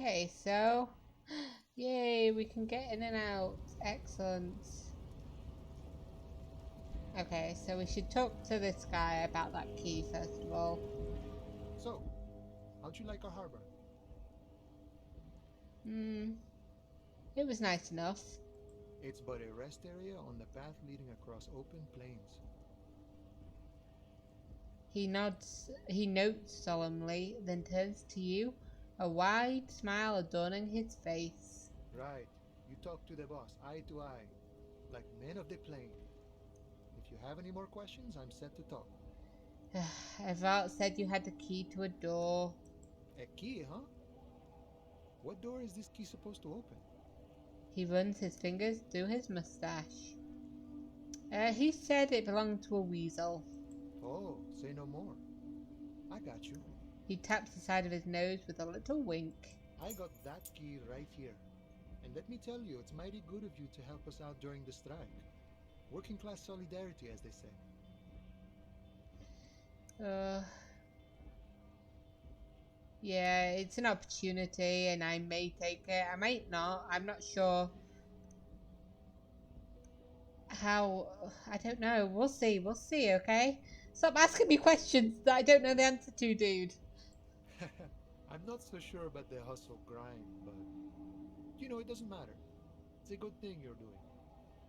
Okay, so yay, we can get in and out. Excellent. Okay, so we should talk to this guy about that key first of all. So, how'd you like our harbor? Hmm, it was nice enough. It's but a rest area on the path leading across open plains. He nods, he notes solemnly, then turns to you, a wide smile adorning his face. Right, you talk to the boss, eye to eye, like men of the plain. If you have any more questions, I'm set to talk. Evart said you had the key to a door. A key, huh? What door is this key supposed to open? He runs his fingers through his mustache. He said it belonged to a weasel. Oh, say no more. I got you. He taps the side of his nose with a little wink. I got that key right here. And let me tell you, it's mighty good of you to help us out during the strike. Working class solidarity, as they say. Uh, yeah, it's an opportunity and I may take it. I might not. I'm not sure how. I don't know. We'll see. We'll see, okay? Stop asking me questions that I don't know the answer to, dude. I'm not so sure about the hustle grind, but it doesn't matter. It's a good thing you're doing.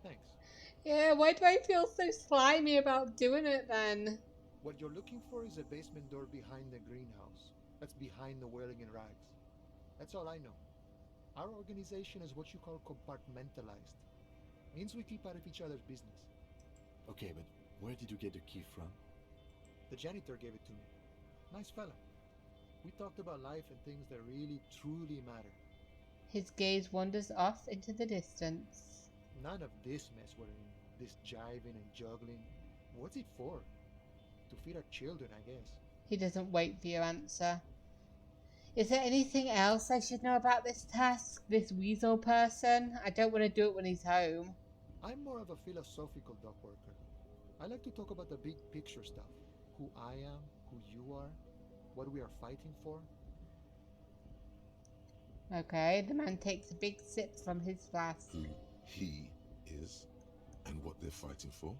Thanks. Yeah, why do I feel so slimy about doing it then? What you're looking for is a basement door behind the greenhouse. That's behind the wailing in rags. That's all I know. Our organization is what you call compartmentalized. Means we keep out of each other's business. Okay, but where did you get the key from? The janitor gave it to me. Nice fella. We talked about life and things that really, truly matter. His gaze wanders off into the distance. None of this mess we're in. This jiving and juggling. What's it for? To feed our children, I guess. He doesn't wait for your answer. Is there anything else I should know about this task? This weasel person? I don't want to do it when he's home. I'm more of a philosophical dock worker. I like to talk about the big picture stuff. Who I am, who you are, what we are fighting for. Okay, the man takes a big sip from his flask. Who he is and what they're fighting for.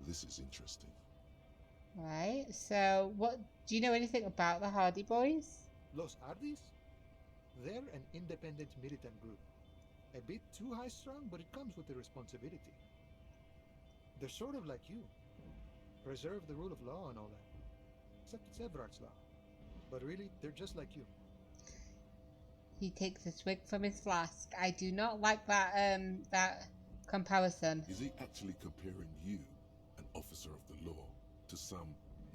This is interesting. Right, so what do you know anything about the Hardy Boys? Los Ardis? They're an independent militant group. A bit too high strung, but it comes with the responsibility. They're sort of like you. Preserve the rule of law and all that. Except it's Everard's law. But really, they're just like you. He takes a swig from his flask. I do not like that comparison. Is he actually comparing you, an officer of the law, to some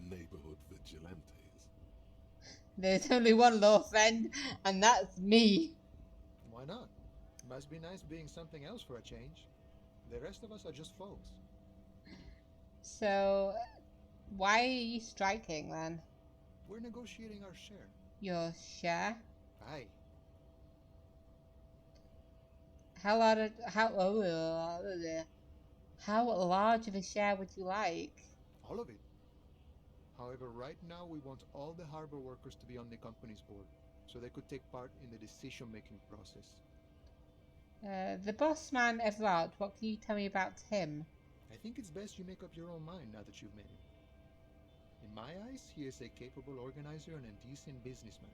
neighborhood vigilantes? There's only one law friend, and that's me. Why not? Must be nice being something else for a change. The rest of us are just folks. So, why are you striking then? We're negotiating our share. Your share? Aye. How large of a share would you like? All of it. However, right now we want all the harbor workers to be on the company's board, so they could take part in the decision-making process. The boss man Everard, what can you tell me about him? I think it's best you make up your own mind now that you've met him. In my eyes, he is a capable organizer and a decent businessman.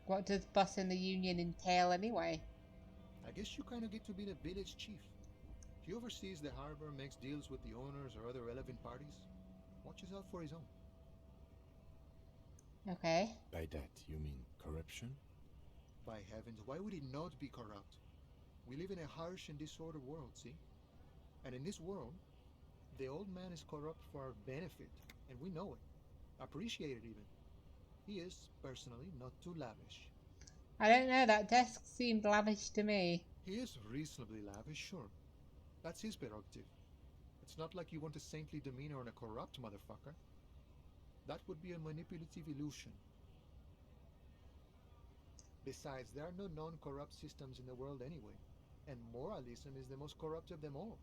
What does bossing the union entail anyway? I guess you kind of get to be the village chief. He oversees the harbor, makes deals with the owners or other relevant parties, watches out for his own. Okay. By that, you mean corruption? By heavens, why would he not be corrupt? We live in a harsh and disordered world, see? And in this world, the old man is corrupt for our benefit, and we know it. Appreciate it even. He is, personally, not too lavish. I don't know, that desk seemed lavish to me. He is reasonably lavish, sure. That's his prerogative. It's not like you want a saintly demeanor on a corrupt motherfucker. That would be a manipulative illusion. Besides, there are no non-corrupt systems in the world anyway, and moralism is the most corrupt of them all.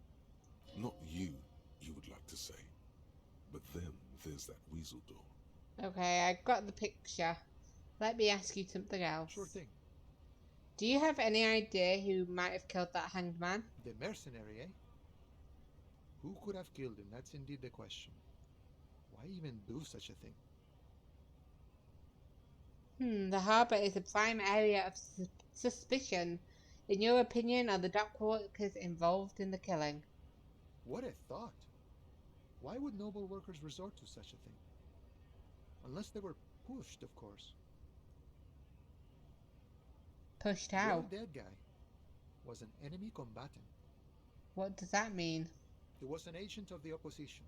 Not you would like to say. But then there's that weasel door. Okay, I got the picture. Let me ask you something else. Sure thing. Do you have any idea who might have killed that hanged man? The mercenary, eh? Who could have killed him? That's indeed the question. Why even do such a thing? The harbour is a prime area of suspicion. In your opinion, are the dock workers involved in the killing? What a thought! Why would noble workers resort to such a thing? Unless they were pushed, of course. Pushed Your out? dead guy was an enemy combatant. What does that mean? He was an agent of the opposition,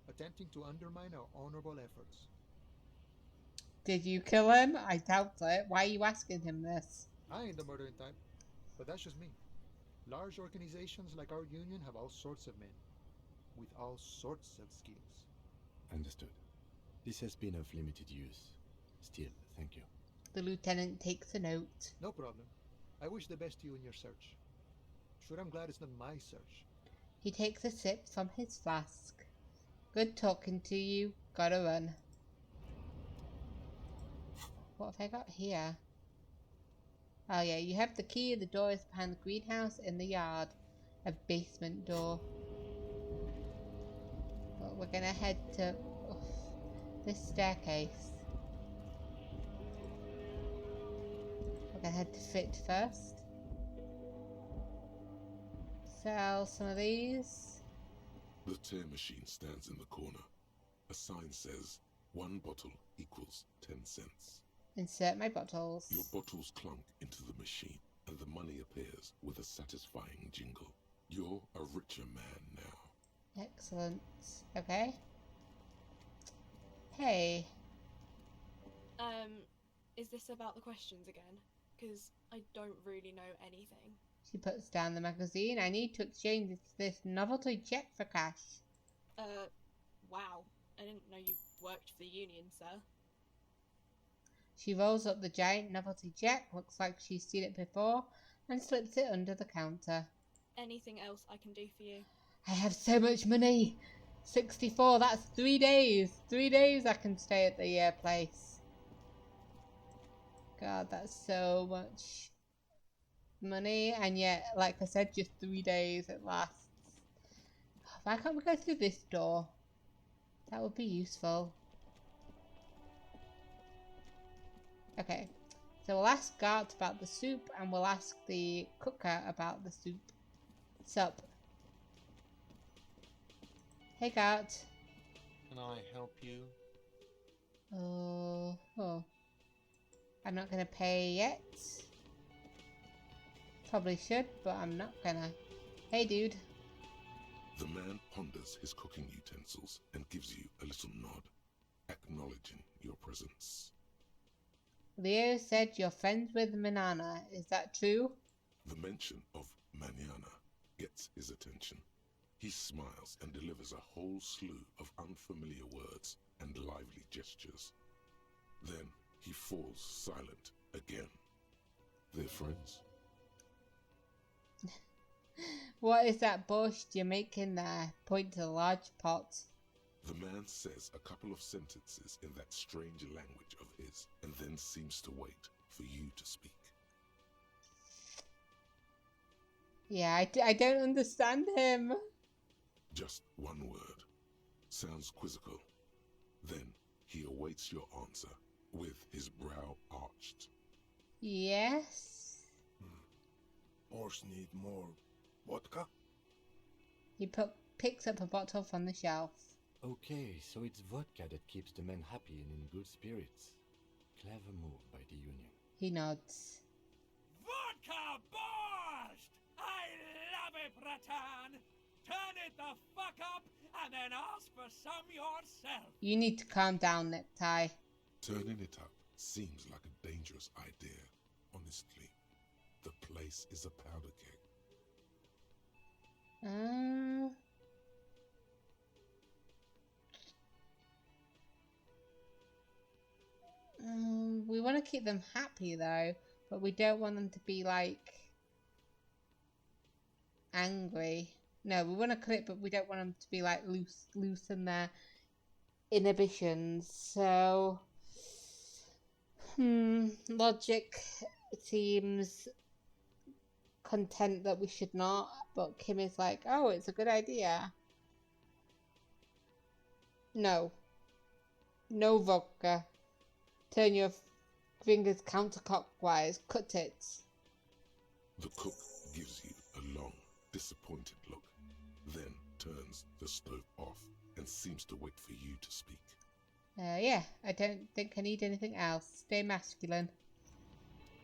attempting to undermine our honorable efforts. Did you kill him? I doubt it. Why are you asking him this? I ain't the murdering type, but that's just me. Large organizations like our union have all sorts of men, with all sorts of skills. Understood. This has been of limited use. Still, thank you. The lieutenant takes a note. No problem. I wish the best to you in your search. Sure, I'm glad it's not my search. He takes a sip from his flask. Good talking to you. Gotta run. What have I got here? Oh yeah, you have the key. The door is behind the greenhouse in the yard. A basement door. Well, we're gonna head to this staircase. We're gonna head to Fit first. Sell some of these. The tear machine stands in the corner. A sign says, 1 bottle equals 10 cents. Insert my bottles. Your bottles clunk into the machine, and the money appears with a satisfying jingle. You're a richer man now. Excellent. Okay. Hey. Is this about the questions again? Because I don't really know anything. She puts down the magazine. I need to exchange this novelty check for cash. Wow. I didn't know you worked for the union, sir. She rolls up the giant novelty check, looks like she's seen it before, and slips it under the counter. Anything else I can do for you? I have so much money! 64, that's 3 days! 3 days I can stay at the place. God, that's so much money, and yet, like I said, just 3 days it lasts. Why can't we go through this door? That would be useful. Okay, so we'll ask Gart about the soup, and we'll ask the cooker about the soup. Sup? Hey Gart. Can I help you? Oh. I'm not gonna pay yet. Probably should, but I'm not gonna. Hey dude. The man ponders his cooking utensils and gives you a little nod, acknowledging your presence. Leo said you're friends with Manana. Is that true? The mention of Manana gets his attention. He smiles and delivers a whole slew of unfamiliar words and lively gestures. Then he falls silent again. They're friends. What is that borscht you're making there? Point to the large pot. The man says a couple of sentences in that strange language of his, and then seems to wait for you to speak. Yeah, I don't understand him. Just one word. Sounds quizzical. Then he awaits your answer, with his brow arched. Yes? Horse need more vodka? He picks up a bottle from the shelf. Okay, so it's vodka that keeps the men happy and in good spirits. Clever move by the Union. He nods. Vodka borscht! I love it, Bratan! Turn it the fuck up and then ask for some yourself! You need to calm down, Necktie. Turning it up seems like a dangerous idea, honestly. The place is a powder keg. We want to keep them happy though, but we don't want them to be like angry. No, we want to clip, but we don't want them to be like loose in their inhibitions. So, logic seems content that we should not, but Kim is like, oh, it's a good idea. No. No vodka. Turn your fingers counterclockwise. Cut it. The cook gives you a long, disappointed look, then turns the stove off and seems to wait for you to speak. Yeah, I don't think I need anything else. Stay masculine.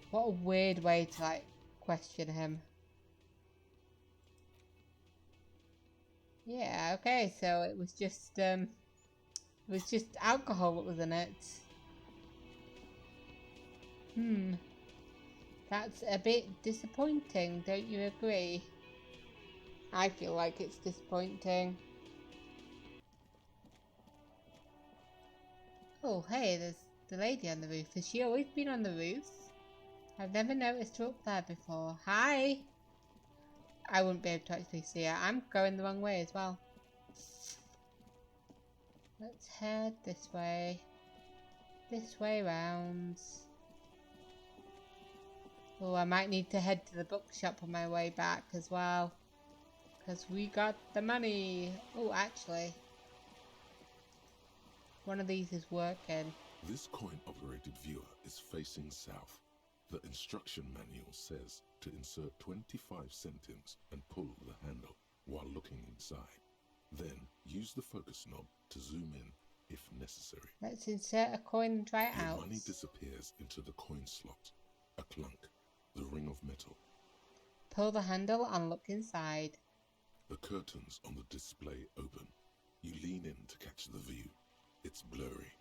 What a weird way to, like, question him. Yeah, okay, so it was just alcohol that was in it. That's a bit disappointing, don't you agree? I feel like it's disappointing. Oh, hey, there's the lady on the roof. Has she always been on the roof? I've never noticed her up there before. Hi! I wouldn't be able to actually see her. I'm going the wrong way as well. Let's head this way. This way round. Oh, I might need to head to the bookshop on my way back as well. Because we got the money. Oh, actually. One of these is working. This coin-operated viewer is facing south. The instruction manual says to insert 25 centimes and pull the handle while looking inside. Then use the focus knob to zoom in if necessary. Let's insert a coin and try it out. Your money disappears into the coin slot. A clunk. The ring of metal. Pull the handle and look inside. The curtains on the display open. You lean in to catch the view. It's blurry.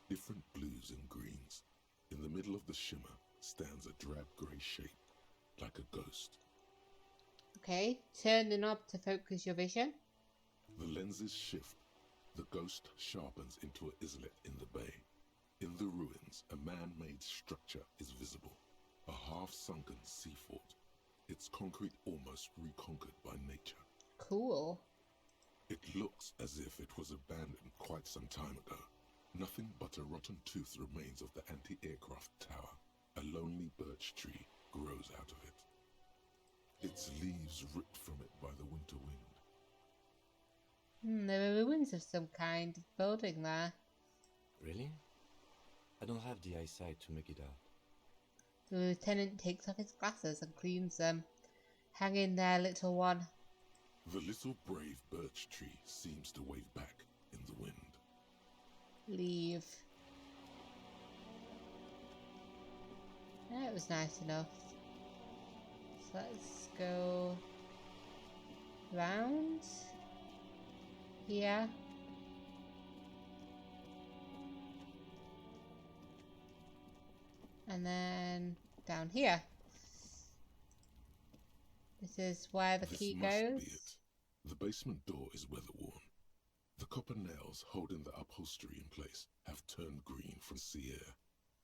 Different blues and greens. In the middle of the shimmer stands a drab grey shape, like a ghost. Okay, turn the knob to focus your vision. The lenses shift. The ghost sharpens into an islet in the bay. In the ruins, a man-made structure is visible. A half-sunken sea fort. Its concrete almost reconquered by nature. Cool. It looks as if it was abandoned quite some time ago. Nothing but a rotten tooth remains of the anti-aircraft tower. A lonely birch tree grows out of it. Its leaves ripped from it by the winter wind. There are ruins of some kind of building there. Really? I don't have the eyesight to make it out. The lieutenant takes off his glasses and cleans them. Hang in there, little one. The little brave birch tree seems to wave back in the wind. Leave. That was nice enough. So let's go round here. And then down here. This is where the key This must goes. be it. The basement door is weather-worn. The copper nails holding the upholstery in place have turned green from sea air,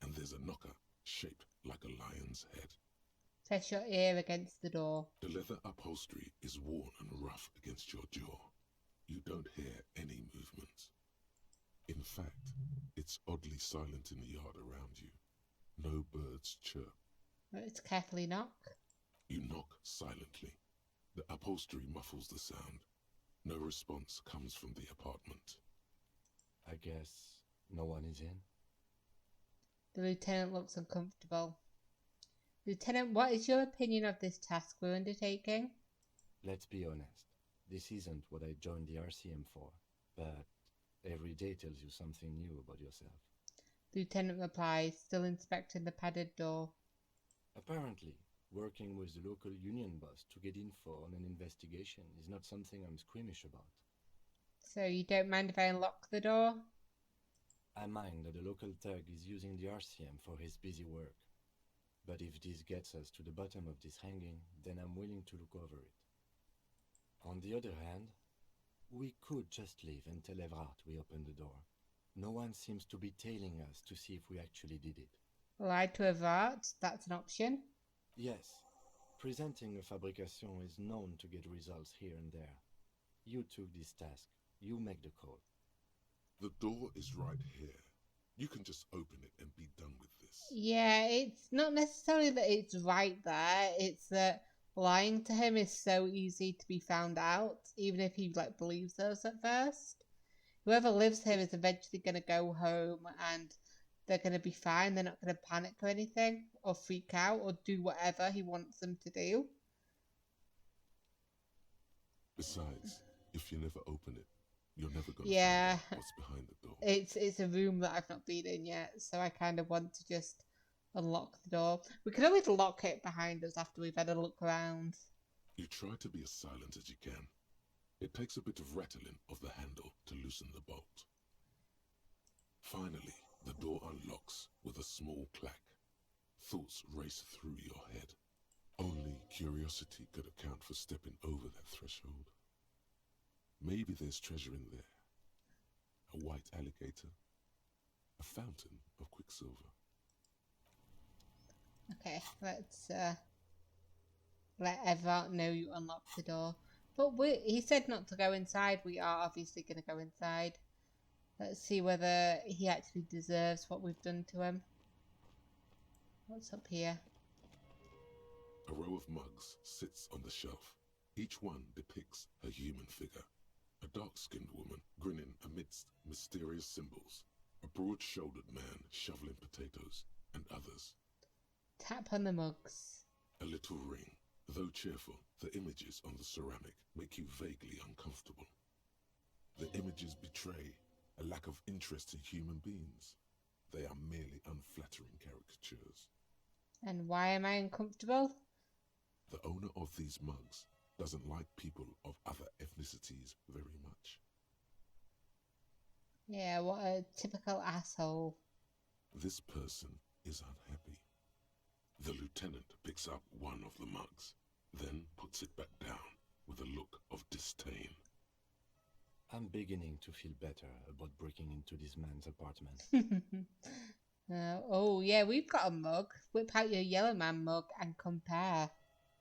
and there's a knocker shaped like a lion's head. Press your ear against the door. The leather upholstery is worn and rough against your jaw. You don't hear any movement. In fact, it's oddly silent in the yard around you. No birds chirp. Let's carefully knock. You knock silently. The upholstery muffles the sound. No response comes from the apartment. I guess no one is in. The lieutenant looks uncomfortable. Lieutenant, what is your opinion of this task we're undertaking? Let's be honest. This isn't what I joined the RCM for, but every day tells you something new about yourself. Lieutenant replies, still inspecting the padded door. Apparently, working with the local union boss to get info on an investigation is not something I'm squeamish about. So you don't mind if I unlock the door? I mind that the local thug is using the RCM for his busy work. But if this gets us to the bottom of this hanging, then I'm willing to look over it. On the other hand, we could just leave and tell Evrart we opened the door. No one seems to be tailing us to see if we actually did it. Lie to avert, that's an option. Yes, presenting a fabrication is known to get results here and there. You took this task. You make the call. The door is right here. You can just open it and be done with this. Yeah, it's not necessarily that it's right there, it's that lying to him is so easy to be found out, even if he like believes us at first. Whoever lives here is eventually gonna go home and they're gonna be fine. They're not gonna panic or anything, or freak out, or do whatever he wants them to do. Besides, if you never open it, you're never gonna Yeah. find out what's behind the door. It's a room that I've not been in yet, so I kind of want to just unlock the door. We can always lock it behind us after we've had a look around. You try to be as silent as you can. It takes a bit of rattling of the handle to loosen the bolt. Finally, the door unlocks with a small clack. Thoughts race through your head. Only curiosity could account for stepping over that threshold. Maybe there's treasure in there. A white alligator. A fountain of quicksilver. Okay, let's let Everard know you unlocked the door. But he said not to go inside. We are obviously going to go inside. Let's see whether he actually deserves what we've done to him. What's up here? A row of mugs sits on the shelf. Each one depicts a human figure. A dark-skinned woman grinning amidst mysterious symbols. A broad-shouldered man shoveling potatoes, and others. Tap on the mugs. A little ring. Though cheerful, the images on the ceramic make you vaguely uncomfortable. The images betray a lack of interest in human beings. They are merely unflattering caricatures. And why am I uncomfortable? The owner of these mugs doesn't like people of other ethnicities very much. Yeah, what a typical asshole. This person is unhappy. The lieutenant picks up one of the mugs, then puts it back down with a look of disdain. I'm beginning to feel better about breaking into this man's apartment. Oh, yeah, we've got a mug. Whip out your yellow man mug and compare.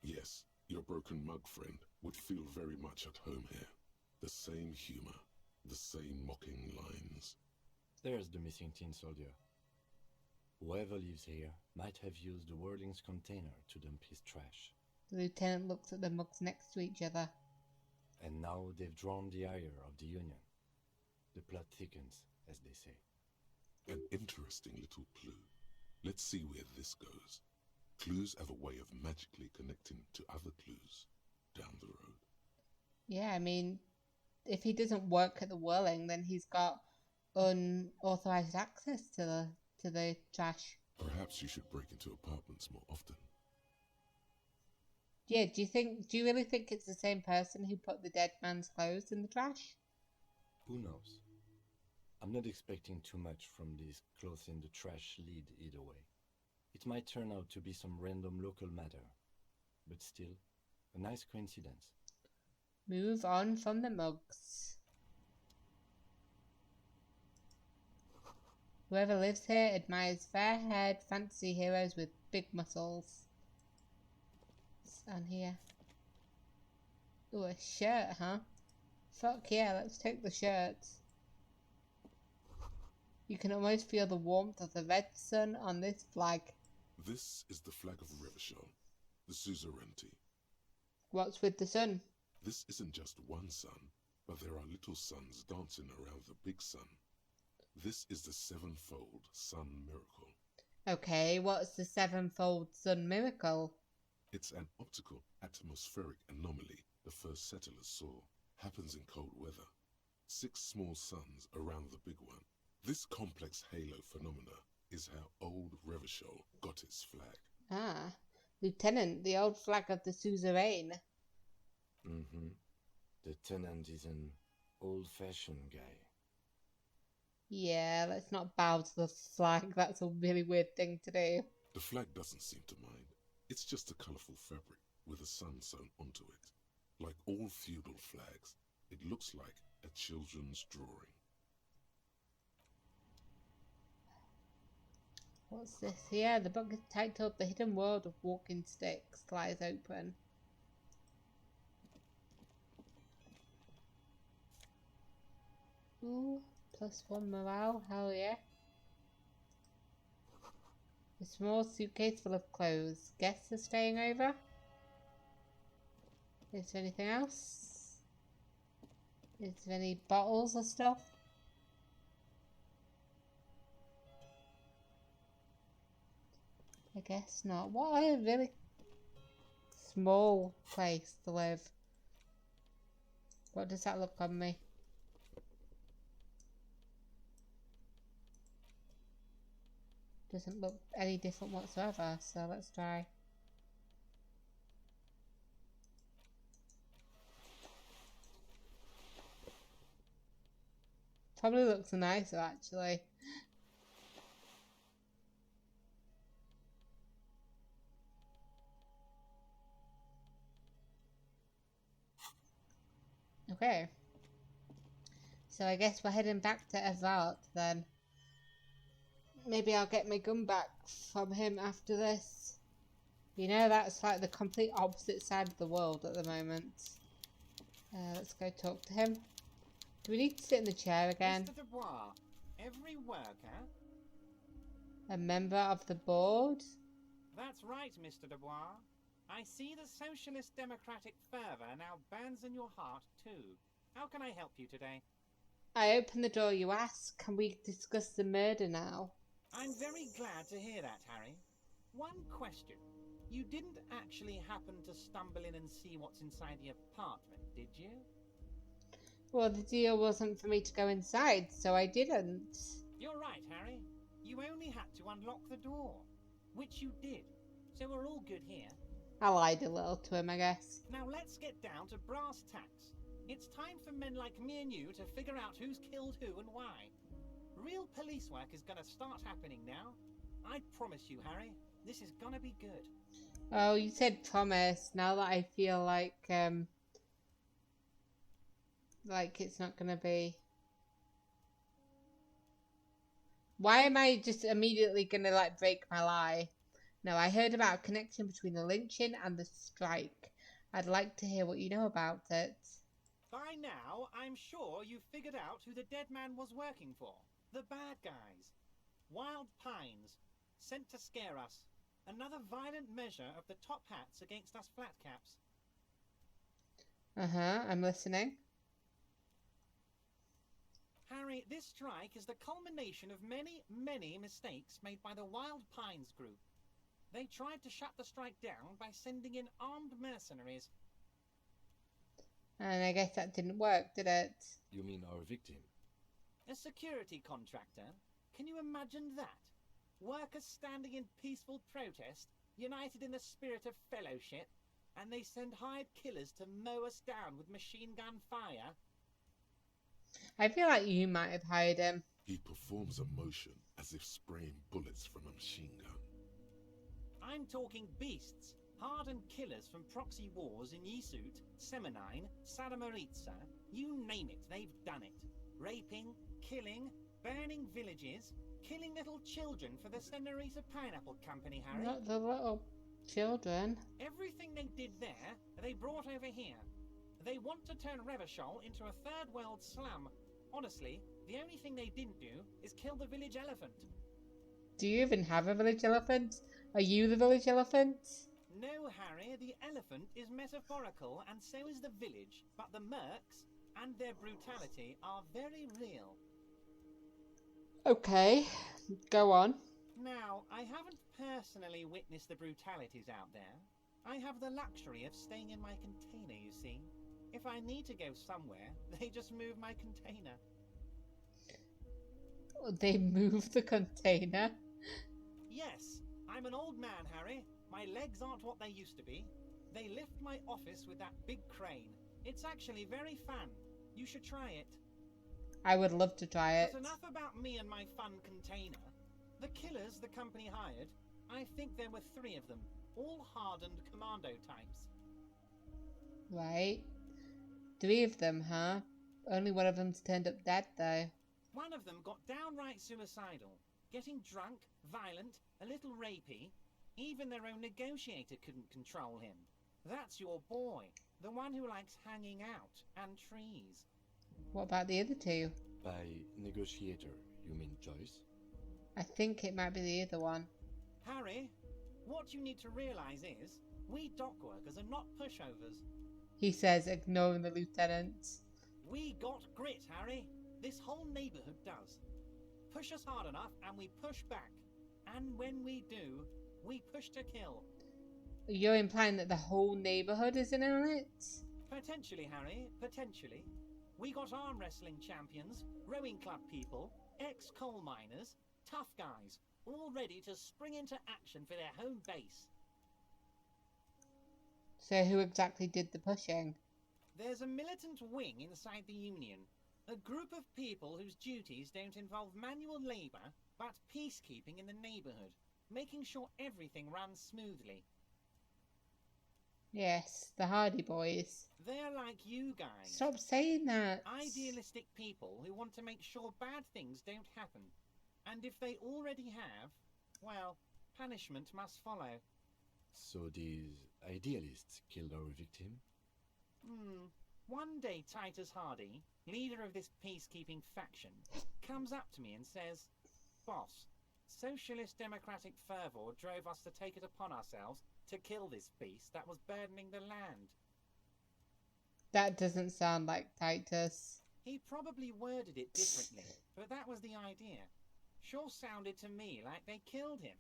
Yes, your broken mug friend would feel very much at home here. The same humor, the same mocking lines. There's the missing tin soldier. Whoever lives here might have used the Whirling's container to dump his trash. The lieutenant looks at the mugs next to each other. And now they've drawn the ire of the Union. The plot thickens, as they say. An interesting little clue. Let's see where this goes. Clues have a way of magically connecting to other clues down the road. Yeah, I mean, if he doesn't work at the Whirling, then he's got unauthorized access to the trash. Perhaps you should break into apartments more often. Yeah, do you really think it's the same person who put the dead man's clothes in the trash? Who knows? I'm not expecting too much from this clothes in the trash lead either way. It might turn out to be some random local matter, but still, a nice coincidence. Move on from the mugs. Whoever lives here admires fair-haired fantasy heroes with big muscles. What's down here? Ooh, a shirt, huh? Fuck yeah, let's take the shirts. You can almost feel the warmth of the red sun on this flag. This is the flag of Revachol, the suzerainty. What's with the sun? This isn't just one sun, but there are little suns dancing around the big sun. This is the sevenfold sun miracle. Okay, what's the sevenfold sun miracle? It's an optical atmospheric anomaly the first settlers saw. Happens in cold weather. 6 small suns around the big one. This complex halo phenomena is how old Revachol got its flag. Ah, Lieutenant, the old flag of the suzerain. Mm-hmm. The tenant is an old-fashioned guy. Yeah, let's not bow to the flag. That's a really weird thing to do. The flag doesn't seem to mind. It's just a colourful fabric with a sun sewn onto it. Like all feudal flags, it looks like a children's drawing. What's this here? The book is titled The Hidden World of Walking Sticks lies open. Ooh, +1 morale, hell yeah. A small suitcase full of clothes. Guests are staying over? Is there anything else? Is there any bottles or stuff? I guess not. What a really small place to live. What does that look on me? Doesn't look any different whatsoever, so let's try. Probably looks nicer actually. Okay. So I guess we're heading back to Evart then. Maybe I'll get my gun back from him after this. You know, that's like the complete opposite side of the world at the moment. Let's go talk to him. Do we need to sit in the chair again? Mr. Dubois, every worker? A member of the board? That's right, Mr. Dubois. I see the socialist democratic fervour now burns in your heart too. How can I help you today? I open the door, you ask. Can we discuss the murder now? I'm very glad to hear that, Harry. One question. You didn't actually happen to stumble in and see what's inside the apartment, did you? Well, the deal wasn't for me to go inside, so I didn't. You're right, Harry. You only had to unlock the door, which you did. So we're all good here. I lied a little to him, I guess. Now let's get down to brass tacks. It's time for men like me and you to figure out who's killed who and why. Real police work is gonna start happening now. I promise you, Harry, this is gonna be good. Oh, you said promise. Now that I feel like it's not gonna be. Why am I just immediately gonna like break my lie? No, I heard about a connection between the lynching and the strike. I'd like to hear what you know about it. By now, I'm sure you've figured out who the dead man was working for. The bad guys. Wild Pines. Sent to scare us. Another violent measure of the top hats against us flatcaps. I'm listening. Harry, this strike is the culmination of many, many mistakes made by the Wild Pines group. They tried to shut the strike down by sending in armed mercenaries. And I guess that didn't work, did it? You mean our victim? A security contractor? Can you imagine that? Workers standing in peaceful protest, united in the spirit of fellowship, and they send hired killers to mow us down with machine gun fire? I feel like you might have hired him. He performs a motion as if spraying bullets from a machine gun. I'm talking beasts, hardened killers from proxy wars in Yisut, Semenine, Sadamaritsa, you name it, they've done it. Raping, killing, burning villages, killing little children for the Senorita Pineapple Company, Harry. Not the little children. Everything they did there, they brought over here. They want to turn Revachol into a third world slum. Honestly, the only thing they didn't do is kill the village elephant. Do you even have a village elephant? Are you the village elephant? No, Harry, the elephant is metaphorical and so is the village, but the mercs and their brutality are very real. Okay, go on. Now, I haven't personally witnessed the brutalities out there. I have the luxury of staying in my container, you see. If I need to go somewhere, they just move my container. They move the container? Yes, I'm an old man, Harry. My legs aren't what they used to be. They lift my office with that big crane. It's actually very fun. You should try it. I would love to try it. But enough about me and my fun container. The killers the company hired, I think there were 3 of them, all hardened commando types. Right. 3 of them, huh? Only one of them's turned up dead, though. One of them got downright suicidal. Getting drunk, violent, a little rapey. Even their own negotiator couldn't control him. That's your boy, the one who likes hanging out and trees. What about the other 2? By negotiator, you mean Joyce? I think it might be the other one. Harry, what you need to realise is, we dock workers are not pushovers. he says, ignoring the lieutenant. We got grit, Harry. This whole neighbourhood does. Push us hard enough and we push back. And when we do, we push to kill. You're implying that the whole neighbourhood is in on it? Potentially, Harry, potentially. We got arm wrestling champions, rowing club people, ex-coal miners, tough guys, all ready to spring into action for their home base. So who exactly did the pushing? There's a militant wing inside the Union. A group of people whose duties don't involve manual labour, but peacekeeping in the neighbourhood, making sure everything runs smoothly. Yes, the Hardy Boys. They're like you guys. Stop saying that. Idealistic people who want to make sure bad things don't happen. And if they already have, well, punishment must follow. So these idealists killed our victim? One day Titus Hardy, leader of this peacekeeping faction, comes up to me and says, "Boss, socialist democratic fervour drove us to take it upon ourselves to kill this beast that was burdening the land." That doesn't sound like Titus. He probably worded it differently, but that was the idea. Sure sounded to me like they killed him.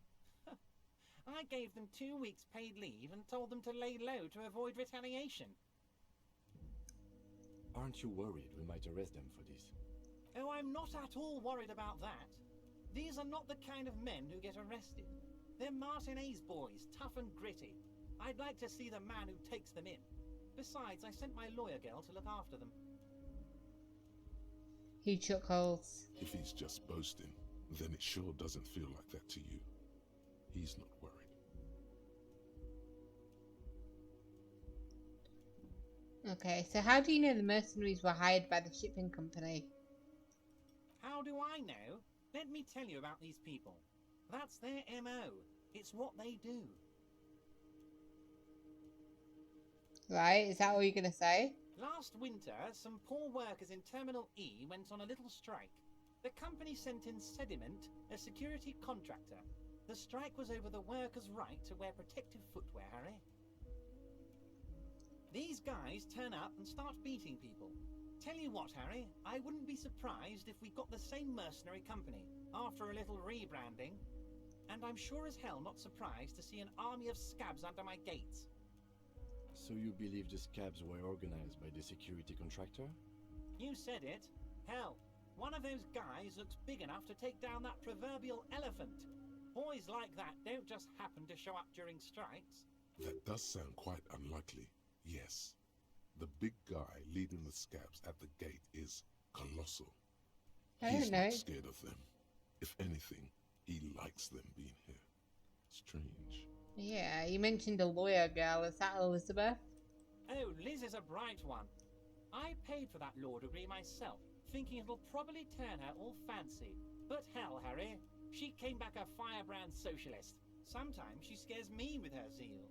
I gave them 2 weeks paid leave and told them to lay low to avoid retaliation. Aren't you worried we might arrest them for this? Oh, I'm not at all worried about that. These are not the kind of men who get arrested. They're Martinez boys, tough and gritty. I'd like to see the man who takes them in. Besides, I sent my lawyer girl to look after them. He chuckles. If he's just boasting, then it sure doesn't feel like that to you. He's not worried. Okay, so how do you know the mercenaries were hired by the shipping company? How do I know? Let me tell you about these people. That's their MO. It's what they do. Right, is that all you're gonna say? Last winter, some poor workers in Terminal E went on a little strike. The company sent in Sediment, a security contractor. The strike was over the workers' right to wear protective footwear, Harry. These guys turn up and start beating people. Tell you what, Harry, I wouldn't be surprised if we got the same mercenary company after a little rebranding. And I'm sure as hell not surprised to see an army of scabs under my gates. So you believe the scabs were organized by the security contractor? You said it. Hell, one of those guys looks big enough to take down that proverbial elephant. Boys like that don't just happen to show up during strikes. That does sound quite unlikely, yes. The big guy leading the scabs at the gate is colossal. I He's don't know. not scared of them. If anything, he likes them being here. Strange. Yeah, you mentioned a lawyer girl. Is that Elizabeth? Oh, Liz is a bright one. I paid for that law degree myself, thinking it'll probably turn her all fancy. But hell, Harry, she came back a firebrand socialist. Sometimes she scares me with her zeal.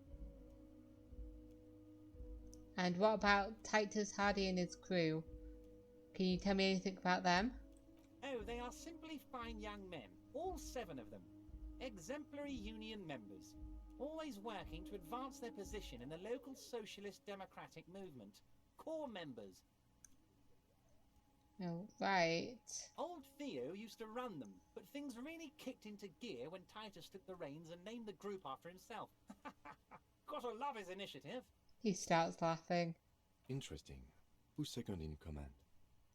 And what about Titus Hardy and his crew? Can you tell me anything about them? Oh, they are simply fine young men, all 7 of them. Exemplary union members, always working to advance their position in the local socialist democratic movement. Core members. Oh, right. Old Theo used to run them, but things really kicked into gear when Titus took the reins and named the group after himself. Gotta love his initiative. He starts laughing. Interesting. Who's second in command?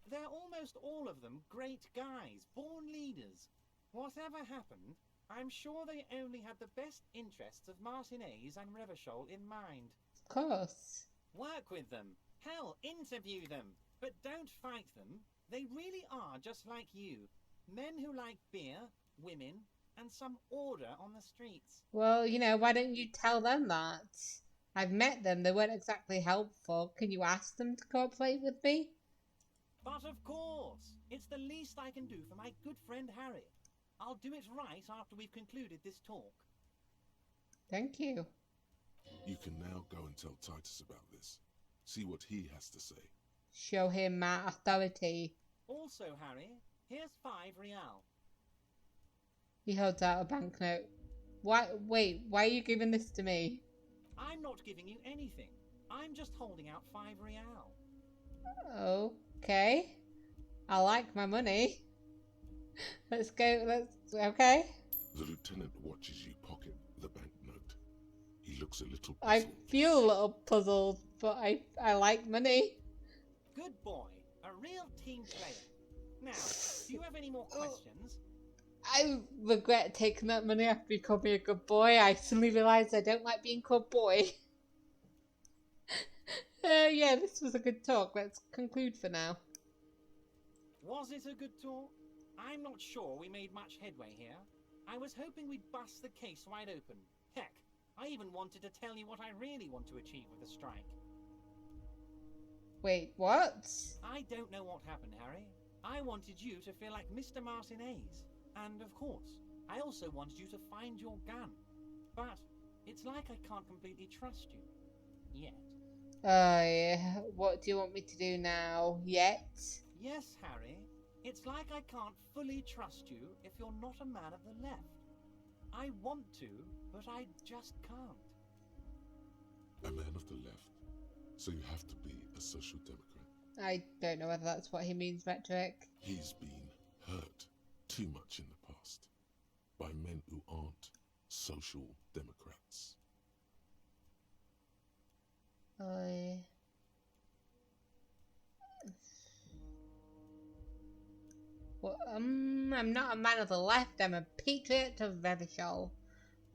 They're almost all of them great guys, born leaders. Whatever happened, I'm sure they only had the best interests of Martinez and Revachol in mind. Of course. Work with them. Hell, interview them. But don't fight them. They really are just like you. Men who like beer, women, and some order on the streets. Well, you know, why don't you tell them that? I've met them. They weren't exactly helpful. Can you ask them to cooperate with me? But of course, it's the least I can do for my good friend Harry. I'll do it right after we've concluded this talk. Thank you. You can now go and tell Titus about this. See what he has to say. Show him my authority. Also, Harry, here's 5 real. He holds out a banknote. Why? Wait, why are you giving this to me? I'm not giving you anything. I'm just holding out 5 real. Okay. I like my money. Let's go. Okay. The lieutenant watches you pocket the banknote. He looks a little I puzzled. feel a little puzzled, but I like money. Good boy. A real team player. Now, do you have any more questions? I regret taking that money after you called me a good boy. I suddenly realised I don't like being called boy. Yeah, this was a good talk. Let's conclude for now. Was it a good talk? I'm not sure we made much headway here. I was hoping we'd bust the case wide open. Heck, I even wanted to tell you what I really want to achieve with the strike. Wait, what? I don't know what happened, Harry. I wanted you to feel like Mr. Martinez. And of course, I also wanted you to find your gun. But it's like I can't completely trust you. Yet. Yeah. What do you want me to do now? Yet? Yes, Harry. It's like I can't fully trust you if you're not a man of the left. I want to, but I just can't. A man of the left. So you have to be a social democrat. I don't know whether that's what he means, Rhetoric. He's been hurt too much in the past by men who aren't social democrats. Well, I'm not a man of the left. I'm a patriot of Revachol.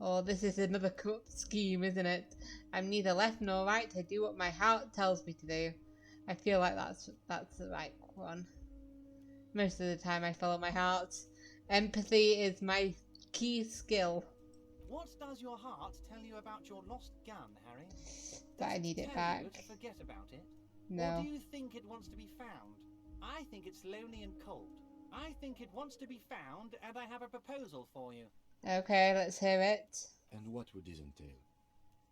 Oh, this is another corrupt scheme, isn't it? I'm neither left nor right. I do what my heart tells me to do. I feel like that's the right one. Most of the time, I follow my heart. Empathy is my key skill. What does your heart tell you about your lost gun, Harry? But I need it tell back. you to forget about it? No. Or do you think it wants to be found? I think it's lonely and cold. I think it wants to be found, and I have a proposal for you. Okay, let's hear it. And what would this entail?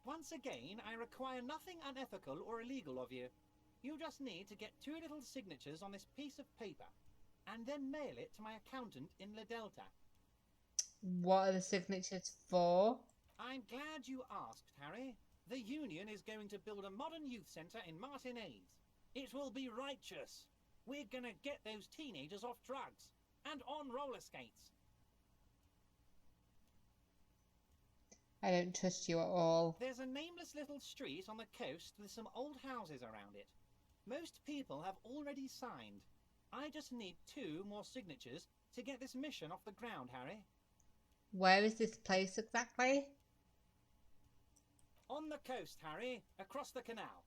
Once again, I require nothing unethical or illegal of you. You just need to get 2 little signatures on this piece of paper, and then mail it to my accountant in La Delta. What are the signatures for? I'm glad you asked, Harry. The Union is going to build a modern youth centre in Martinez. It will be righteous. We're gonna get those teenagers off drugs and on roller skates. I don't trust you at all. There's a nameless little street on the coast with some old houses around it. Most people have already signed. I just need 2 more signatures to get this mission off the ground, Harry. Where is this place exactly? On the coast, Harry, across the canal.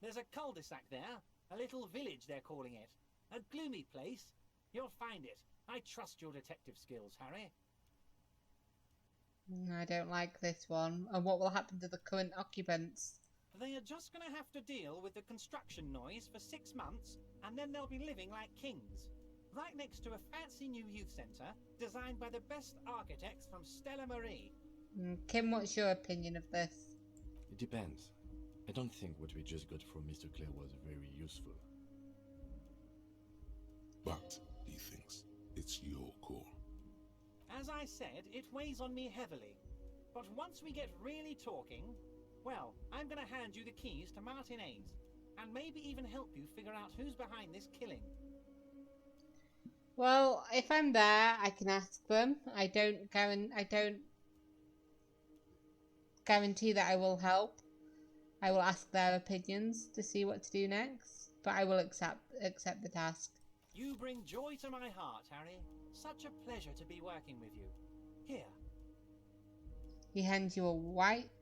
There's a cul-de-sac there, a little village they're calling it. A gloomy place. You'll find it. I trust your detective skills, Harry. I don't like this one. And what will happen to the current occupants? They are just going to have to deal with the construction noise for 6 months, and then they'll be living like kings. Right next to a fancy new youth centre, designed by the best architects from Stella Marie. Kim, what's your opinion of this? It depends. I don't think what we just got from Mr. Clare was very useful. But he thinks it's your call. As I said, it weighs on me heavily. But once we get really talking, well, I'm going to hand you the keys to Martinez, and maybe even help you figure out who's behind this killing. Well, if I'm there, I can ask them. I don't guarantee that I will help. I will ask their opinions to see what to do next, but I will accept the task. You bring joy to my heart, Harry. Such a pleasure to be working with you. Here. He hands you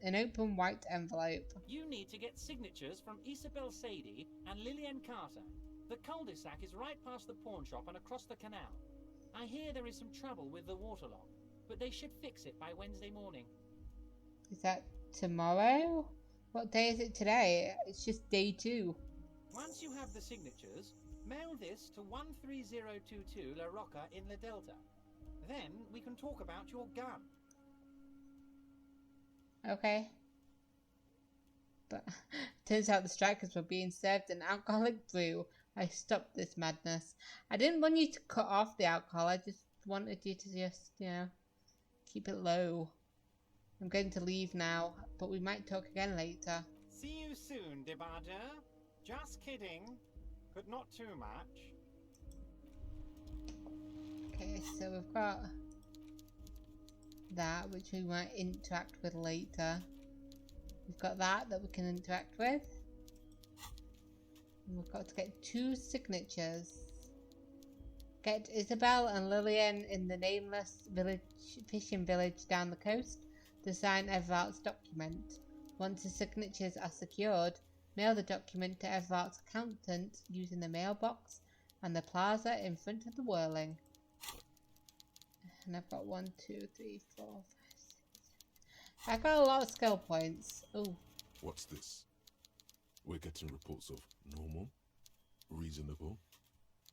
an open white envelope. You need to get signatures from Isabel Sadie and Lillian Carter. The cul-de-sac is right past the pawn shop and across the canal. I hear there is some trouble with the waterlock, but they should fix it by Wednesday morning. Is that tomorrow? What day is it today? It's just day 2. Once you have the signatures, mail this to 13022 La Rocca in La Delta. Then we can talk about your gun. Okay. But turns out the strikers were being served an alcoholic brew. I stopped this madness. I didn't want you to cut off the alcohol. I just wanted you to keep it low. I'm going to leave now, but we might talk again later. See you soon, Debadger. Just kidding, but not too much. Okay, so we've got that, which we might interact with later. We've got that we can interact with. And we've got to get 2 signatures. Get Isabel and Lillian in the nameless fishing village down the coast to sign Everart's document. Once the signatures are secured, mail the document to Everart's accountant using the mailbox and the plaza in front of the whirling. And I've got 1, 2, 3, 4, 5, 6, 7. I've got a lot of skill points. Oh. What's this? We're getting reports of normal, reasonable,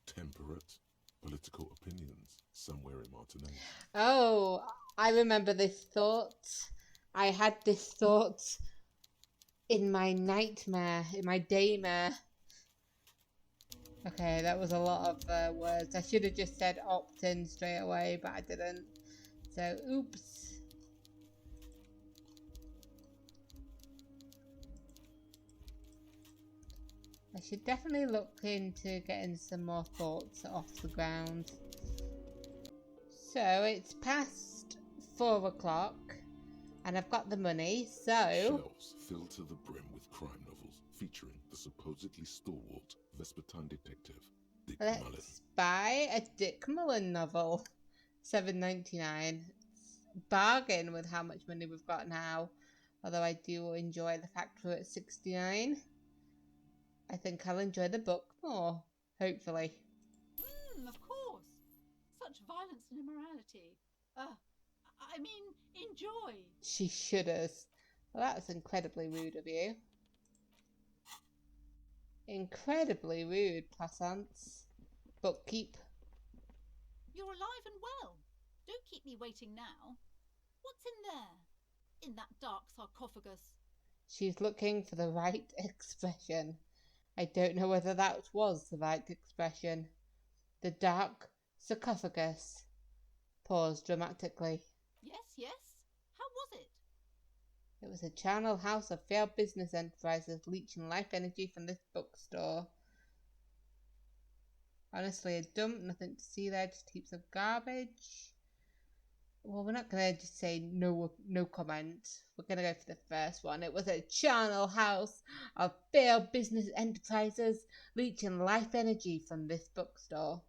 temperate, political opinions somewhere in Martinez. Oh, I remember this thought. I had this thought in my nightmare, in my daymare. Okay, that was a lot of words. I should have just said opt-in straight away, but I didn't. So, oops. I should definitely look into getting some more thoughts off the ground. So, it's past 4 o'clock, and I've got the money, so... Shelves filled to the brim with crime novels featuring the supposedly stalwart Vespertine detective, Dick Mullen. Let's buy a Dick Mullen novel. $7.99. Bargain with how much money we've got now. Although I do enjoy the fact we're at 69. I think I'll enjoy the book more. Hopefully. Of course. Such violence and immorality. I mean, enjoy. She shudders. Well, that's incredibly rude of you. Incredibly rude, Passants. But keep. You're alive and well. Don't keep me waiting now. What's in there? In that dark sarcophagus? She's looking for the right expression. I don't know whether that was the right expression. The dark sarcophagus. Paused dramatically. Yes. How was it? It was a charnel house of failed business enterprises leeching life energy from this bookstore. Honestly, a dump, nothing to see there, just heaps of garbage. Well, we're not going to just say no comment. We're going to go for the first one. It was a charnel house of failed business enterprises leeching life energy from this bookstore.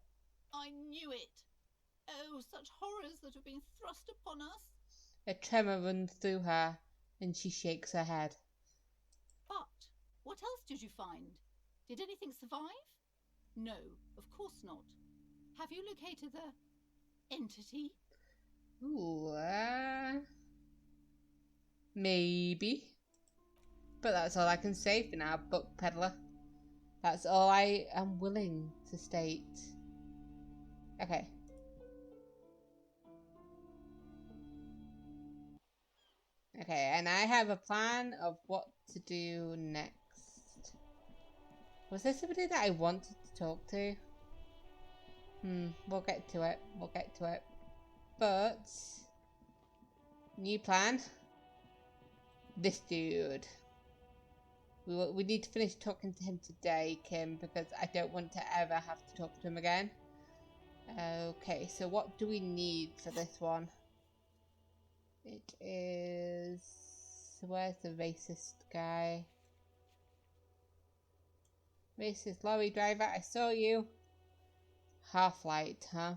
I knew it. Oh, such horrors that have been thrust upon us. A tremor runs through her, and she shakes her head. But what else did you find? Did anything survive? No, of course not. Have you located the entity? Ooh, maybe. But that's all I can say for now, book peddler. That's all I am willing to state. Okay. Okay, and I have a plan of what to do next. Was there somebody that I wanted to talk to? We'll get to it. But, new plan. This dude. We need to finish talking to him today, Kim, because I don't want to ever have to talk to him again. Okay, so what do we need for this one? It is... Where's the racist guy? Racist lorry driver, I saw you. Half-light, huh?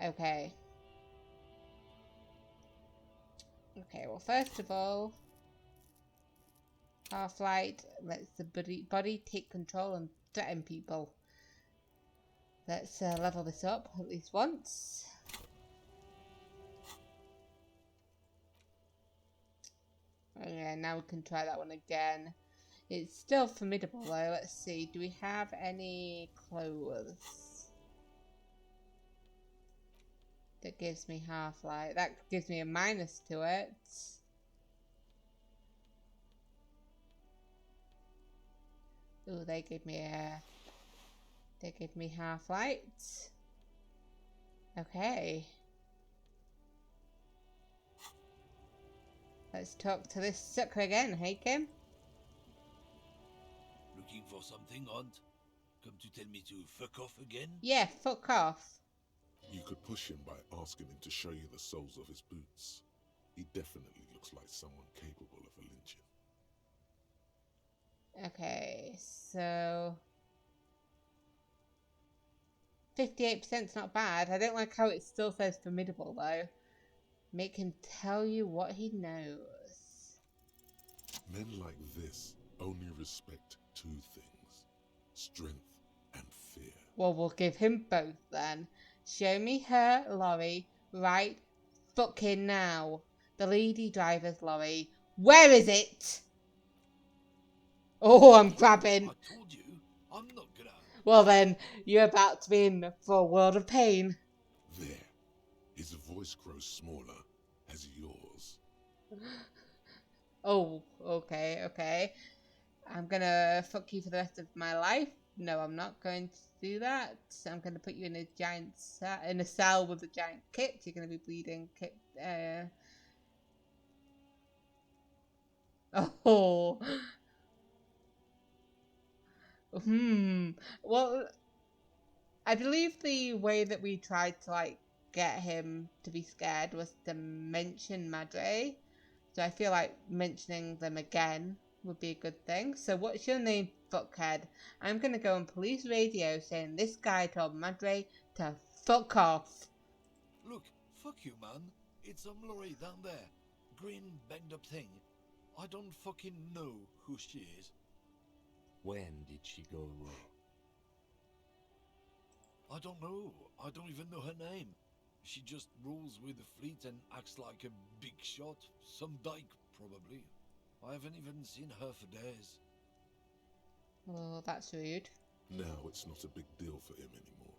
Okay. Okay, well, first of all, Half-light lets the body take control and threaten people. Let's level this up at least once. Okay, now we can try that one again. It's still formidable though. Let's see, do we have any clothes? That gives me half-light. That gives me a minus to it. Ooh, they give me half-light. Okay. Let's talk to this sucker again, hey Kim? looking for something, Aunt? Come to tell me to fuck off again? Yeah, fuck off. You could push him by asking him to show you the soles of his boots. He definitely looks like someone capable of a lynching. Okay, so 58%'s not bad. I don't like how it still says formidable though. Make him tell you what he knows. Men like this only respect two things: strength and fear. Well, we'll give him both then. Show me her lorry right fucking now. The lady driver's lorry. Where is it? Oh, I'm grabbing. I told you, I'm not gonna... Well then, you're about to be in for a world of pain. There. His voice grows smaller as yours. Oh, okay. I'm gonna fuck you for the rest of my life. No, I'm not going to do that. I'm gonna put you in a giant in a cell with a giant kit. You're gonna be bleeding. Oh. Well, I believe the way that we tried to like get him to be scared was to mention Madre. So I feel like mentioning them again would be a good thing. So what's your name, fuckhead? I'm gonna go on police radio saying this guy told Madre to fuck off. Look, fuck you, man. It's some lorry down there. Green, banged up thing. I don't fucking know who she is. When did she go away? I don't know. I don't even know her name. She just rolls with the fleet and acts like a big shot. Some dyke, probably. I haven't even seen her for days. Well, that's rude. Now it's not a big deal for him anymore.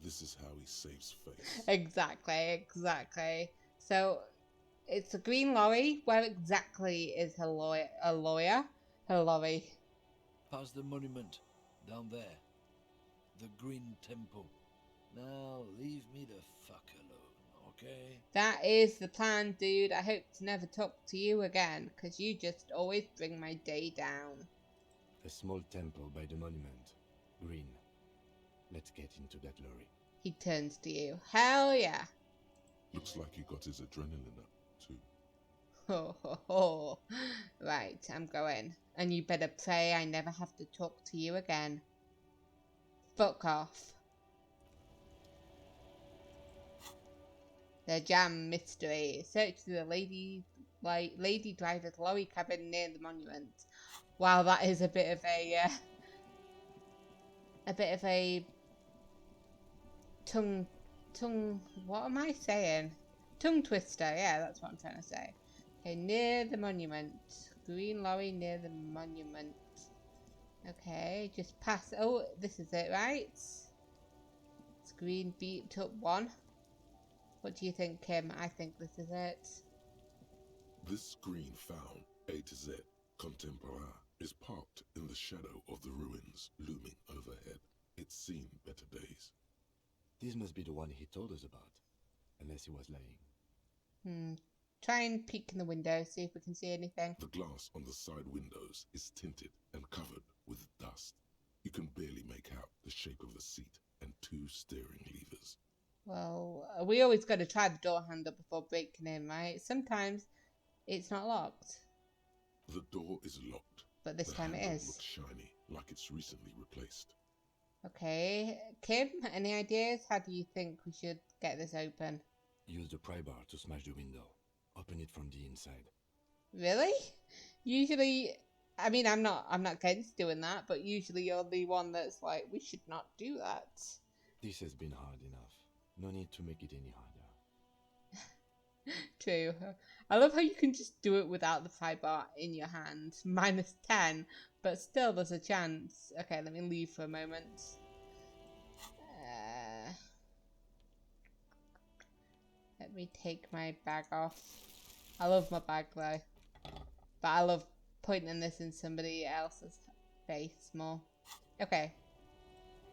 This is how he saves face. Exactly. So, it's a green lorry. Where exactly is her lawyer? Her lorry. Past the monument. Down there. The Green Temple. Now, leave me the fuck alone, okay? That is the plan, dude. I hope to never talk to you again, because you just always bring my day down. A small temple by the monument. Green. Let's get into that lorry. He turns to you. Hell yeah. Looks like he got his adrenaline up, too. Ho. Right, I'm going. And you better pray I never have to talk to you again. Fuck off. The Jam Mystery. Search through the lady driver's lorry cabin near the monument. Wow, that is a bit of a tongue, what am I saying? Tongue twister, yeah, that's what I'm trying to say. Okay, near the monument. Green lorry near the monument. Okay, just pass. Oh, this is it, right? It's green beat up one. What do you think, Kim? I think this is it. This green found, A to Z, contemporaire, is parked in the shadow of the ruins looming overhead. It's seen better days. This must be the one he told us about, unless he was lying. Try and peek in the window, see if we can see anything. The glass on the side windows is tinted and covered with dust. You can barely make out the shape of the seat and two steering levers. Well, we always got to try the door handle before breaking in, right? Sometimes it's not locked. The door is locked. But this time it is. Looks shiny, like it's recently replaced. Okay, Kim, any ideas? How do you think we should get this open? Use the pry bar to smash the window. Open it from the inside. Really? Usually, I mean, I'm not against doing that, but usually you're the one that's like, we should not do that. This has been hard enough. No need to make it any harder. True. I love how you can just do it without the pry bar in your hand. -10, but still there's a chance. Okay, let me leave for a moment. Let me take my bag off. I love my bag though. But I love pointing this in somebody else's face more. Okay.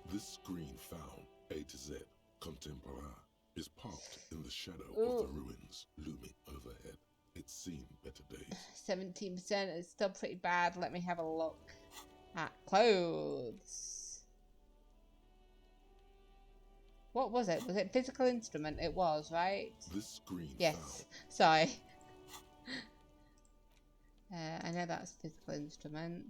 This green found, A to Z, contemporaire, is parked in the shadow Ooh. of the ruins looming overhead. It's seen better days. 17% is still pretty bad. Let me have a look. Ah, clothes. What was it? Was it physical instrument? It was, right? This screen Yes. Sorry. I know that's physical instrument.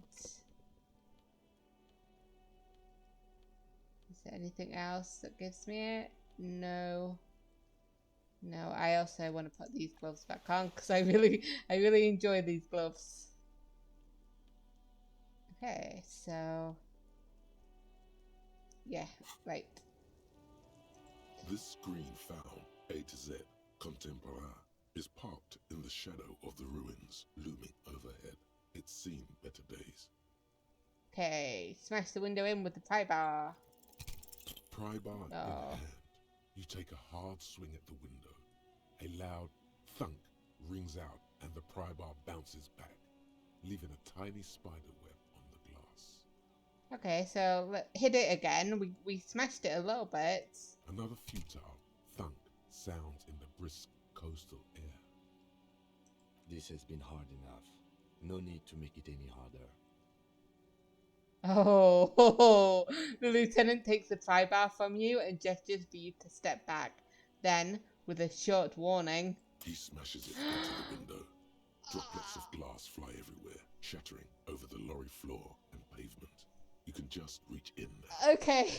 Is there anything else that gives me it? No. No, I also want to put these gloves back on because I really enjoy these gloves. Okay, so yeah, right. This screen found, A to Z, contemporain, is parked in the shadow of the ruins looming overhead. It's seen better days. Okay, smash the window in with the pry bar. Pry bar in Oh. hand, you take a hard swing at the window. A loud thunk rings out and the pry bar bounces back, leaving a tiny spider web on the glass. Okay, so hit it again. We smashed it a little bit. Another futile thunk sounds in the brisk coastal air. This has been hard enough. No need to make it any harder. Oh, the lieutenant takes the pry bar from you and gestures for you to step back. Then, with a short warning, He smashes it into the window. Droplets of glass fly everywhere, shattering over the lorry floor and pavement. You can just reach in there. okay.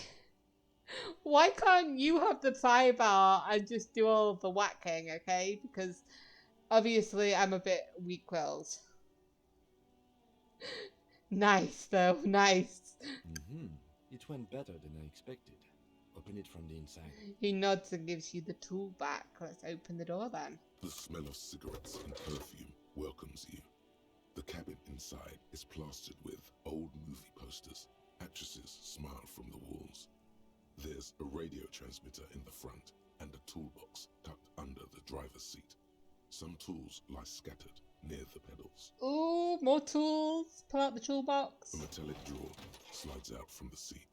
Why can't you have the pry bar and just do all of the whacking, okay? Because obviously I'm a bit weak-willed. Nice, though. Nice. It went better than I expected. Open it from the inside. He nods and gives you the tool back. Let's open the door then. The smell of cigarettes and perfume welcomes you. The cabin inside is plastered with old movie posters. Actresses smile from the walls. There's a radio transmitter in the front and a toolbox tucked under the driver's seat. Some tools lie scattered near the pedals. Ooh, more tools. Pull out the toolbox. A metallic drawer slides out from the seat.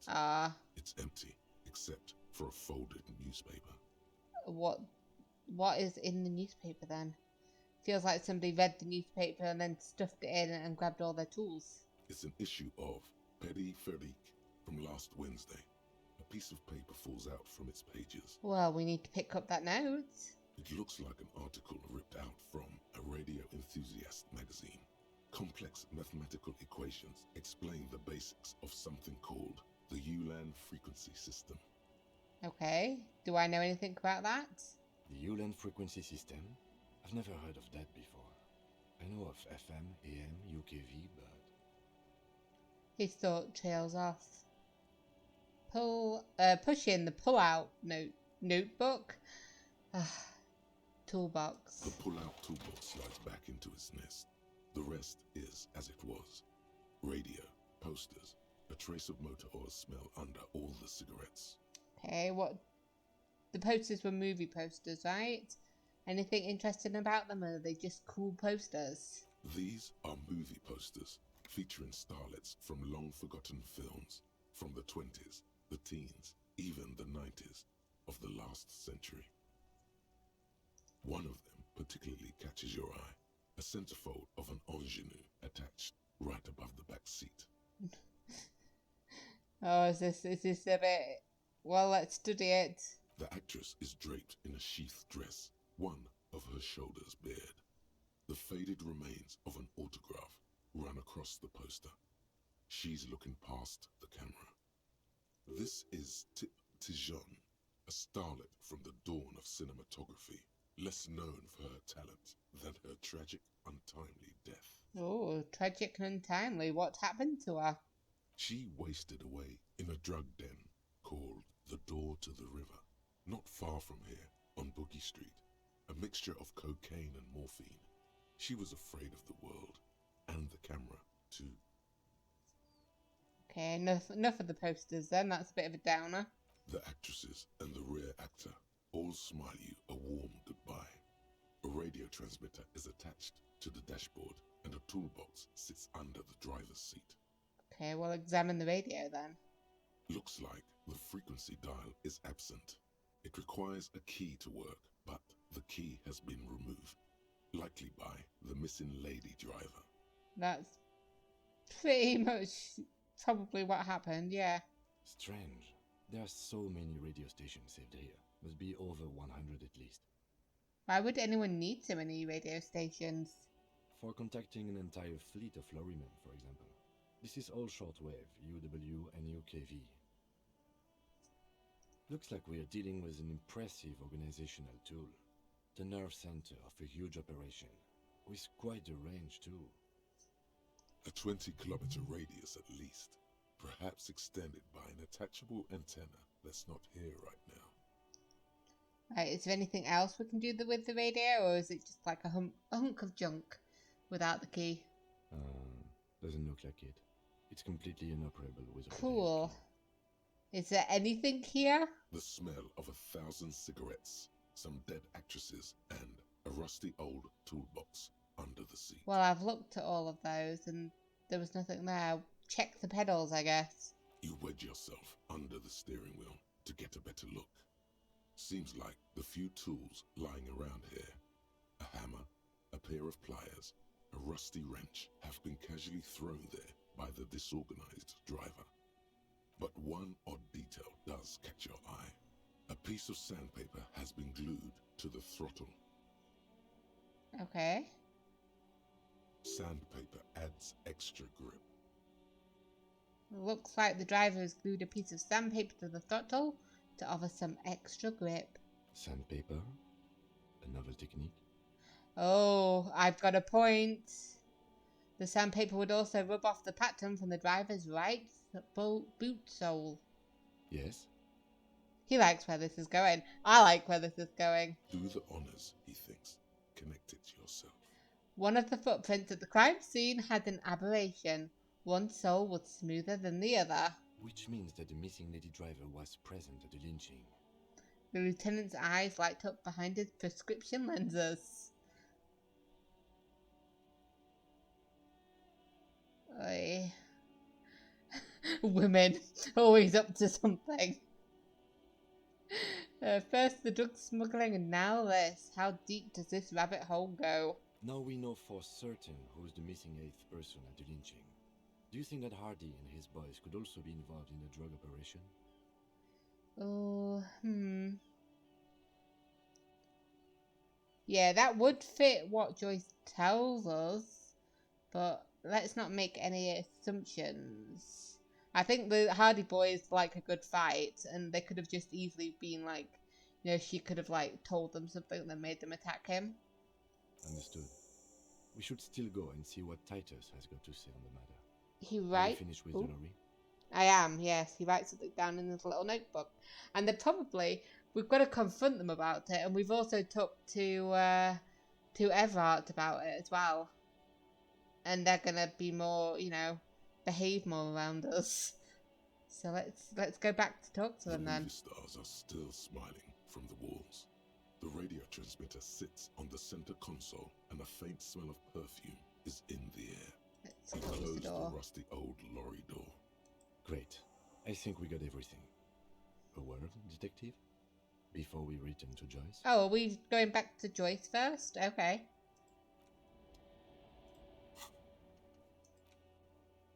It's empty, except for a folded newspaper. What is in the newspaper then? Feels like somebody read the newspaper and then stuffed it in and grabbed all their tools. It's an issue of Petit Ferique from last Wednesday. A piece of paper falls out from its pages. Well, we need to pick up that note. It looks like an article ripped out from a radio enthusiast magazine. Complex mathematical equations explain the basics of something called the Ulan frequency system. Okay, do I know anything about that? The Ulan frequency system? I've never heard of that before. I know of FM, AM, UKV, but... His thought trails off. Push in the pull-out notebook. Toolbox. The pull-out toolbox slides back into its nest. The rest is as it was. Radio, posters, a trace of motor oil smell under all the cigarettes. Okay, what? The posters were movie posters, right? Anything interesting about them, or are they just cool posters? These are movie posters featuring starlets from long-forgotten films from the 20s, the teens, even the 90s of the last century. One of them particularly catches your eye, a centerfold of an ingenue attached right above the back seat. Oh, is this a bit... Well, let's study it. The actress is draped in a sheath dress, one of her shoulders bared. The faded remains of an autograph run across the poster. She's looking past the camera. This is Tijon, a starlet from the dawn of cinematography, less known for her talent than her tragic, untimely death. Oh, tragic and untimely. What happened to her? She wasted away in a drug den called the Door to the River, not far from here, on Boogie Street, a mixture of cocaine and morphine. She was afraid of the world, and the camera, too. Okay, enough of the posters then. That's a bit of a downer. The actresses and the rear actor all smile you a warm goodbye. A radio transmitter is attached to the dashboard, and a toolbox sits under the driver's seat. Okay, we'll examine the radio then. Looks like the frequency dial is absent. It requires a key to work, but the key has been removed, likely by the missing lady driver. That's pretty much probably what happened, yeah. Strange. There are so many radio stations saved here. Must be over 100 at least. Why would anyone need so many radio stations? For contacting an entire fleet of lorrymen, for example. This is all shortwave, UW and UKV. Looks like we are dealing with an impressive organizational tool. The nerve center of a huge operation, with quite a range too. A 20-kilometer radius at least, perhaps extended by an attachable antenna that's not here right now. Right, is there anything else we can do with the radio, or is it just like a hunk of junk without the key? Doesn't look like it. It's completely inoperable with a Cool. key. Is there anything here? The smell of 1,000 cigarettes, some dead actresses, and a rusty old toolbox under the seat. Well, I've looked at all of those and there was nothing there. Check the pedals, I guess. You wedge yourself under the steering wheel to get a better look. Seems like the few tools lying around here, a hammer, a pair of pliers, a rusty wrench, have been casually thrown there by the disorganized driver. But one odd detail does catch your eye. A piece of sandpaper has been glued to the throttle. Okay. Sandpaper adds extra grip. Looks like the driver has glued a piece of sandpaper to the throttle to offer some extra grip. Sandpaper? A novel technique? Oh, I've got a point. The sandpaper would also rub off the pattern from the driver's right boot sole. Yes? He likes where this is going. I like where this is going. Do the honors, he thinks. Connect it yourself. One of the footprints at the crime scene had an aberration. One sole was smoother than the other. Which means that the missing lady driver was present at the lynching. The lieutenant's eyes light up behind his prescription lenses. Oy. Women, always up to something. First the drug smuggling and now this. How deep does this rabbit hole go? Now we know for certain who's the missing 8th person at the lynching. Do you think that Hardy and his boys could also be involved in the drug operation? Oh, Yeah, that would fit what Joyce tells us, but let's not make any assumptions. I think the Hardy boys like a good fight, and they could have just easily been like, she could have like told them something that made them attack him. Understood. We should still go and see what Titus has got to say on the matter. He Are you writes. finished with the lorry? I am, yes. He writes something down in his little notebook, and we've got to confront them about it, and we've also talked to Everard about it as well, and they're gonna be more, behave more around us. So let's go back to talk to them The then. movie stars are still smiling from the walls. The radio transmitter sits on the center console, and a faint smell of perfume is in the air. Let's He close closed the door. the rusty old lorry door. Great. I think we got everything. A word, detective? Before we return to Joyce? Oh, are we going back to Joyce first? Okay.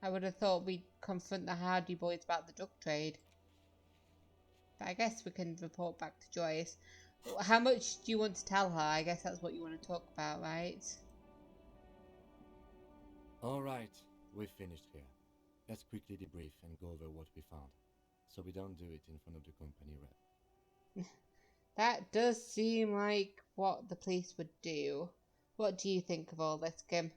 I would have thought we'd confront the Hardy boys about the drug trade. But I guess we can report back to Joyce. How much do you want to tell her? I guess that's what you want to talk about, right? Alright, we've finished here. Let's quickly debrief and go over what we found, so we don't do it in front of the company rep. That does seem like what the police would do. What do you think of all this, Kim?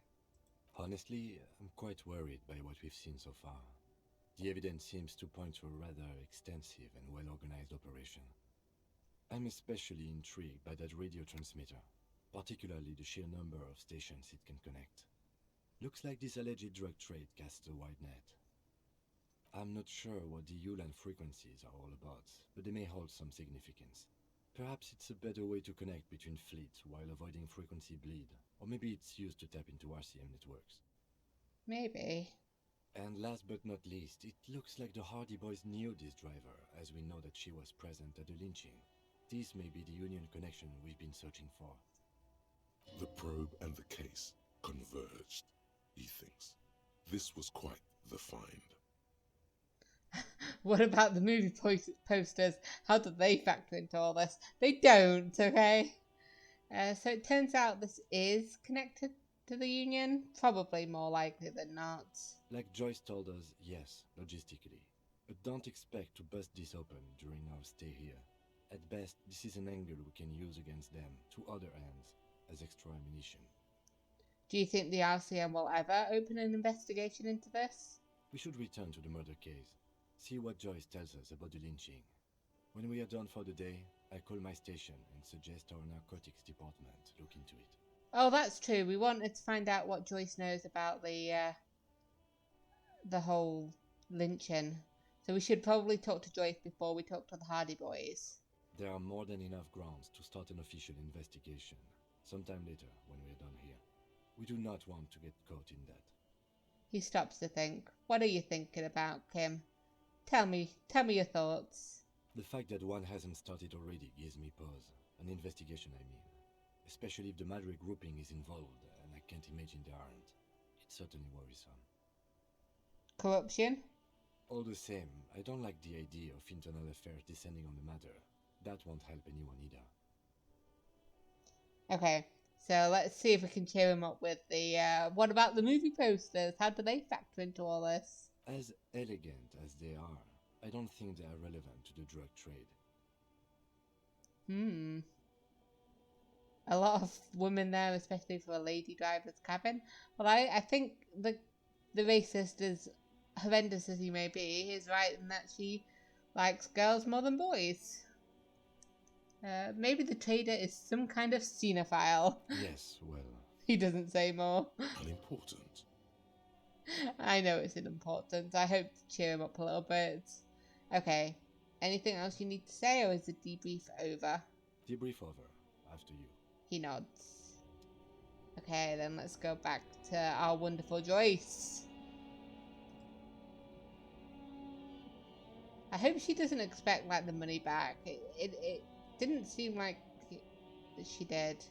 Honestly, I'm quite worried by what we've seen so far. The evidence seems to point to a rather extensive and well-organized operation. I'm especially intrigued by that radio transmitter, particularly the sheer number of stations it can connect. Looks like this alleged drug trade casts a wide net. I'm not sure what the Ulan frequencies are all about, but they may hold some significance. Perhaps it's a better way to connect between fleets while avoiding frequency bleed, or maybe it's used to tap into RCM networks. Maybe. And last but not least, it looks like the Hardy boys knew this driver, as we know that she was present at the lynching. This may be the Union connection we've been searching for. The probe and the case converged, he thinks. This was quite the find. What about the movie posters? How do they factor into all this? They don't, okay? So it turns out this is connected to the Union. Probably more likely than not. Like Joyce told us, yes, logistically. But don't expect to bust this open during our stay here. At best, this is an angle we can use against them, to other ends, as extra ammunition. Do you think the RCM will ever open an investigation into this? We should return to the murder case. See what Joyce tells us about the lynching. When we are done for the day, I call my station and suggest our narcotics department look into it. Oh, that's true. We wanted to find out what Joyce knows about the whole lynching. So we should probably talk to Joyce before we talk to the Hardy Boys. There are more than enough grounds to start an official investigation, sometime later when we are done here. We do not want to get caught in that. He stops to think. What are you thinking about, Kim? Tell me your thoughts. The fact that one hasn't started already gives me pause. An investigation, I mean. Especially if the Madre grouping is involved, and I can't imagine they aren't. It's certainly worrisome. Corruption? All the same, I don't like the idea of internal affairs descending on the matter. That won't help anyone either. Okay, so let's see if we can cheer him up with the, what about the movie posters? How do they factor into all this? As elegant as they are, I don't think they are relevant to the drug trade. A lot of women there, especially for a lady driver's cabin. Well, I think the racist, as horrendous as he may be, is right in that she likes girls more than boys. Maybe the trader is some kind of xenophile. Yes, well... He doesn't say more. Unimportant. I know it's unimportant. I hope to cheer him up a little bit. Okay. Anything else you need to say, or is the debrief over? Debrief over. After you. He nods. Okay, then let's go back to our wonderful Joyce. I hope she doesn't expect, like, the money back. It didn't seem like she did.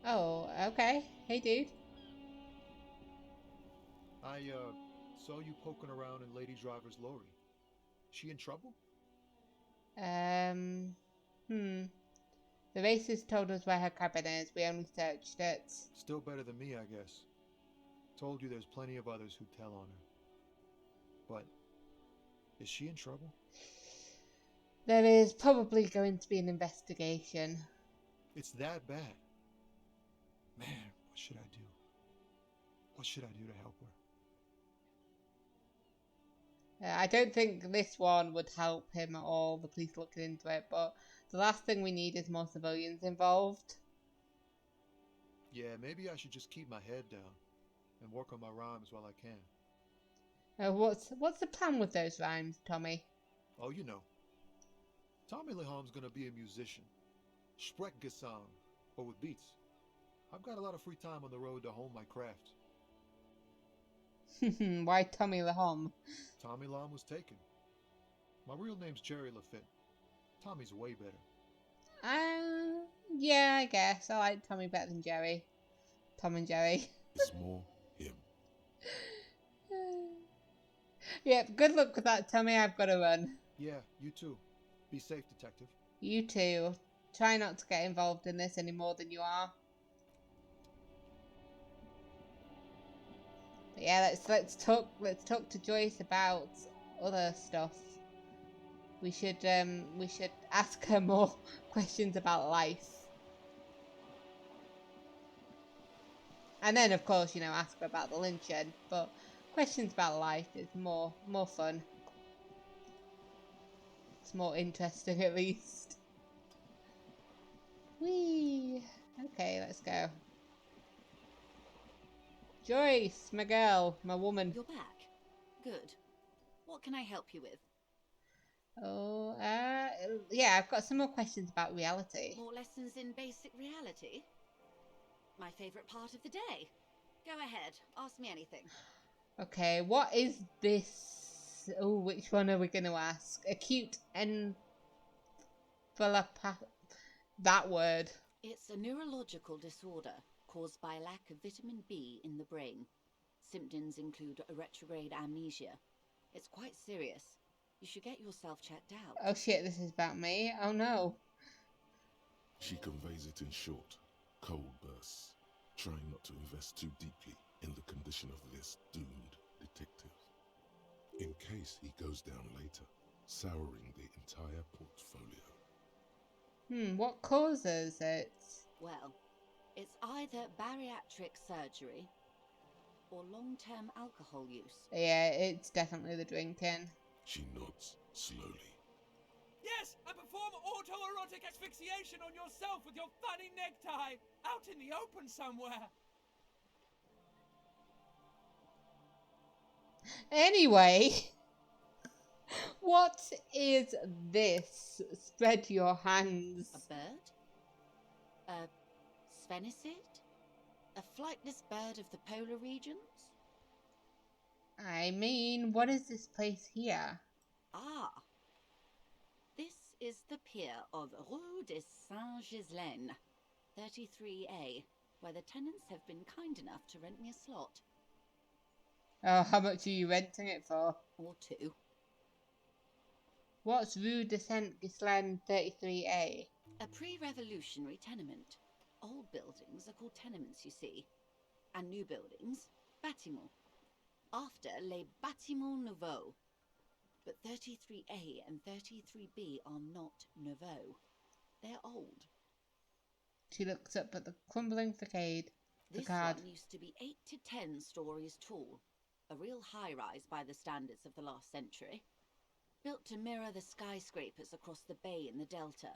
Oh, okay. Hey, dude. I saw you poking around in Lady Driver's lorry. She in trouble? The racist told us where her cabin is. We only searched it. Still better than me, I guess. Told you there's plenty of others who'd tell on her. But is she in trouble? There is probably going to be an investigation. It's that bad. Man, what should I do? What should I do to help her? I don't think this one would help him at all, the police looking into it, but the last thing we need is more civilians involved. Yeah, maybe I should just keep my head down and work on my rhymes while I can. What's the plan with those rhymes, Tommy? Oh, you know. Tommy Leham's gonna be a musician. Sprechgesang, but with beats. I've got a lot of free time on the road to hone my craft. Why Tommy Lahom? Tommy Lam was taken. My real name's Jerry Lafitte. Tommy's way better. Yeah, I guess. I like Tommy better than Jerry. Tom and Jerry. It's more him. Yep, good luck with that, Tommy. I've got to run. Yeah, you too. Be safe, detective. You too. Try not to get involved in this any more than you are. But yeah, let's talk to Joyce about other stuff. We should ask her more questions about life. And then of course, ask her about the lynching, but questions about life is more fun. It's more interesting at least. Whee! Okay, let's go. Joyce, my girl, my woman. You're back. Good. What can I help you with? Oh, yeah, I've got some more questions about reality. More lessons in basic reality? My favourite part of the day. Go ahead, ask me anything. Okay, what is this? Oh, which one are we going to ask? Acute encephalopathy. That word. It's a neurological disorder caused by lack of vitamin B in the brain. Symptoms include a retrograde amnesia, It's quite serious. You should get yourself checked out. Oh shit, this is about me. Oh no. She conveys it in short, cold bursts, trying not to invest too deeply in the condition of this doomed detective, in case he goes down later, souring the entire portfolio. What causes it? Well, it's either bariatric surgery or long-term alcohol use. Yeah, it's definitely the drinking. She nods slowly. Yes, and perform autoerotic asphyxiation on yourself with your funny necktie out in the open somewhere. Anyway, what is this? Spread your hands. A bird? A sphenicid? A flightless bird of the polar regions? I mean, what is this place here? Ah, this is the pier of Rue de Saint-Ghislain, 33A, where the tenants have been kind enough to rent me a slot. Oh, how much are you renting it for? Or two. What's Rue de Saint-Ghislain 33A? A pre-revolutionary tenement. Old buildings are called tenements, you see. And new buildings, bâtiments. After les bâtiments nouveaux. But 33A and 33B are not nouveaux. They're old. She looks up at the crumbling facade. This one used to be 8 to 10 stories tall. A real high-rise by the standards of the last century. Built to mirror the skyscrapers across the bay in the Delta.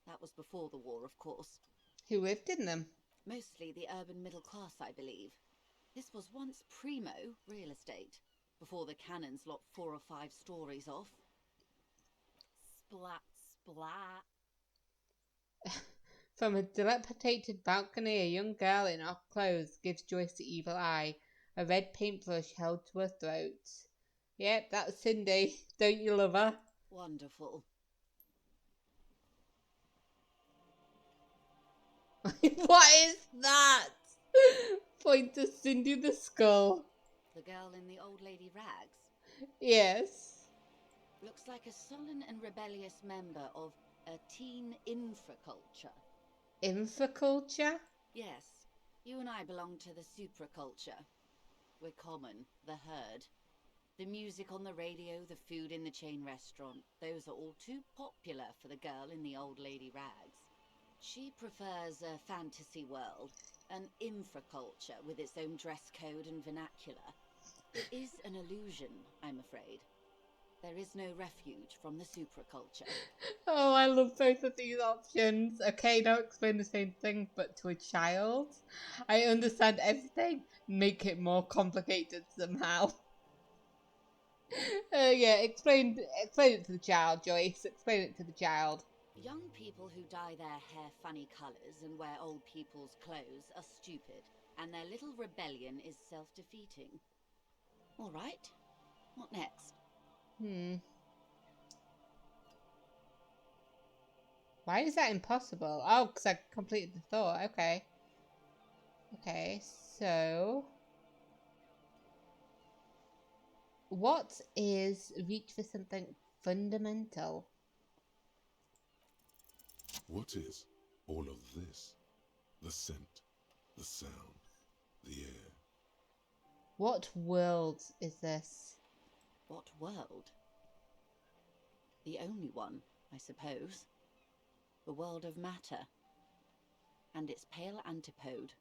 That was before the war, of course. Who lived in them? Mostly the urban middle class, I believe. This was once primo real estate, before the cannons lopped 4 or 5 stories off. Splat, splat. From a dilapidated balcony, a young girl in off clothes gives Joyce the evil eye, a red paintbrush held to her throat. Yep, that's Cindy. Don't you love her? Wonderful. What is that? Point to Cindy the Skull. The girl in the old lady rags? Yes. Looks like a sullen and rebellious member of a teen infraculture. Infraculture? Yes, you and I belong to the supraculture. We're common, the herd. The music on the radio, the food in the chain restaurant, those are all too popular for the girl in the old lady rags. She prefers a fantasy world, an infraculture with its own dress code and vernacular. It is an illusion, I'm afraid. There is no refuge from the supraculture. Oh, I love both of these options. Okay, don't explain the same thing, but to a child. I understand everything. Make it more complicated somehow. Yeah, explain it to the child, Joyce. Explain it to the child. Young people who dye their hair funny colours and wear old people's clothes are stupid, and their little rebellion is self-defeating. All right, what next? Why is that impossible? Oh, because I completed the thought. Okay. Okay, so... what is reach for something fundamental? What is all of this? The scent, the sound, the air. What world is this? What world? The only one, I suppose. The world of matter. And its pale antipode.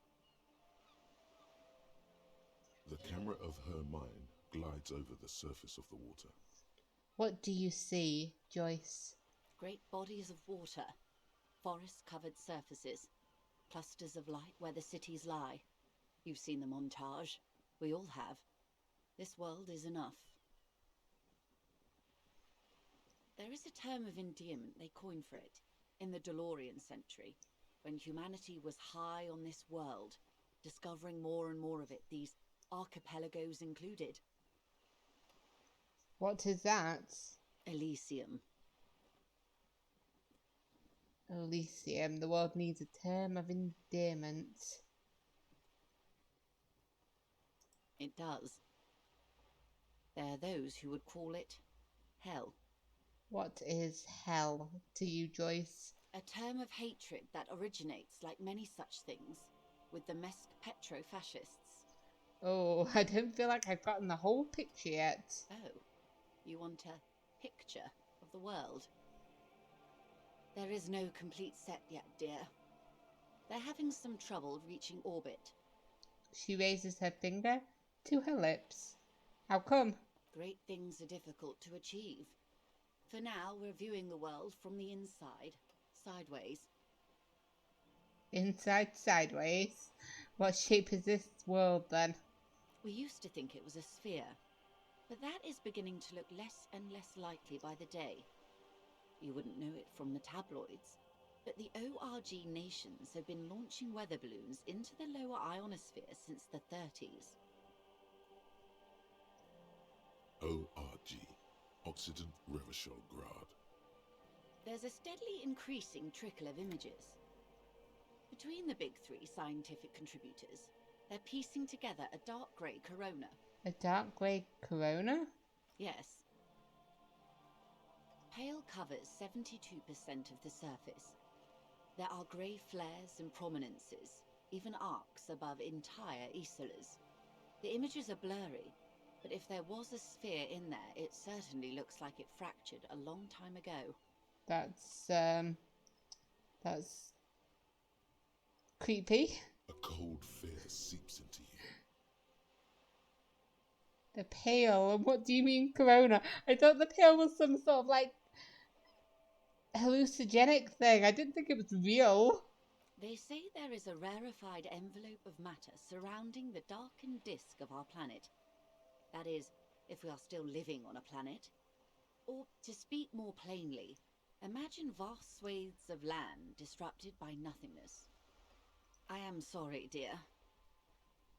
The camera of her mind glides over the surface of the water. What do you see, Joyce? Great bodies of water. Forest-covered surfaces. Clusters of light where the cities lie. You've seen the montage. We all have. This world is enough. There is a term of endearment they coined for it in the DeLorean century, when humanity was high on this world, discovering more and more of it, these archipelagos included. What is that? Elysium. Elysium. The world needs a term of endearment. It does. There are those who would call it hell. What is hell to you, Joyce? A term of hatred that originates, like many such things, with the Mesk petro-fascists. Oh, I don't feel like I've gotten the whole picture yet. Oh, you want a picture of the world? There is no complete set yet, dear. They're having some trouble reaching orbit. She raises her finger to her lips. How come? Great things are difficult to achieve. For now, we're viewing the world from the inside, sideways. Inside, sideways? What shape is this world then? We used to think it was a sphere, but that is beginning to look less and less likely by the day. You wouldn't know it from the tabloids, but the ORG nations have been launching weather balloons into the lower ionosphere since the 30s. ORG, Occident Revichograd. There's a steadily increasing trickle of images. Between the big three scientific contributors, they're piecing together a dark grey corona. A dark grey corona? Yes. Pale covers 72% of the surface. There are grey flares and prominences, even arcs above entire isolas. The images are blurry, but if there was a sphere in there, it certainly looks like it fractured a long time ago. That's creepy. A cold fear seeps into you. The pale? What do you mean corona? I thought the pale was some sort of like hallucinogenic thing. I didn't think it was real. They say there is a rarefied envelope of matter surrounding the darkened disk of our planet. That is, if we are still living on a planet. Or, to speak more plainly, imagine vast swathes of land disrupted by nothingness. I am sorry, dear.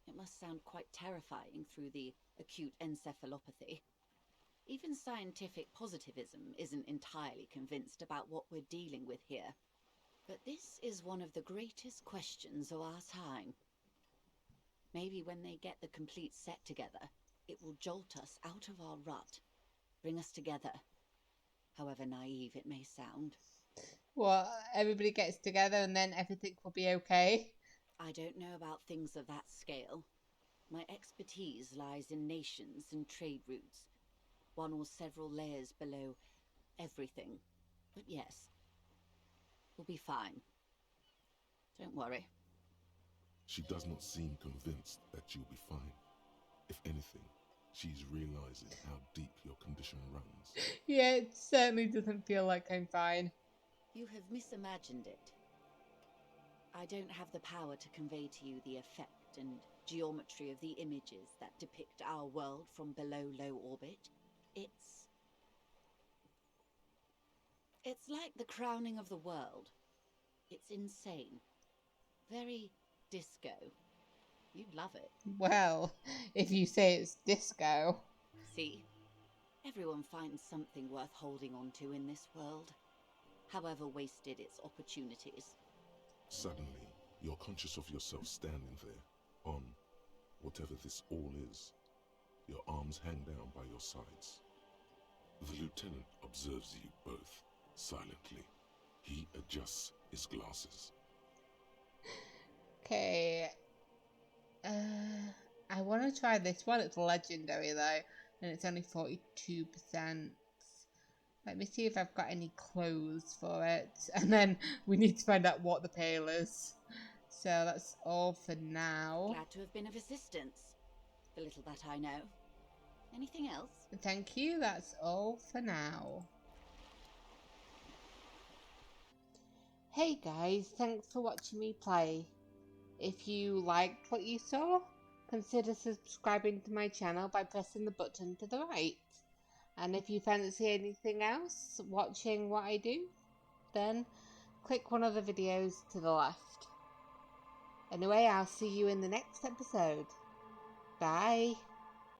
It must sound quite terrifying through the acute encephalopathy. Even scientific positivism isn't entirely convinced about what we're dealing with here. But this is one of the greatest questions of our time. Maybe when they get the complete set together, it will jolt us out of our rut, bring us together, however naive it may sound. Well, everybody gets together and then everything will be okay. I don't know about things of that scale. My expertise lies in nations and trade routes, one or several layers below everything. But yes, we'll be fine. Don't worry. She does not seem convinced that you'll be fine. If anything, she's realizing how deep your condition runs. Yeah, it certainly doesn't feel like I'm fine. You have misimagined it. I don't have the power to convey to you the effect and geometry of the images that depict our world from below low orbit. It's like the crowning of the world. It's insane. Very disco. You'd love it. Well, if you say it's disco. See? Everyone finds something worth holding on to in this world, however wasted its opportunities. Suddenly, you're conscious of yourself standing there, on whatever this all is. Your arms hang down by your sides. The lieutenant observes you both, silently. He adjusts his glasses. Okay. I want to try this one. It's legendary though, and it's only 42%. Let me see if I've got any clothes for it, and then we need to find out what the pale is. So that's all for now. Glad to have been of assistance, the little that I know. Anything else? Thank you, that's all for now. Hey guys, thanks for watching me play. If you liked what you saw, consider subscribing to my channel by pressing the button to the right. And if you fancy anything else, watching what I do, then click one of the videos to the left. Anyway, I'll see you in the next episode. Bye.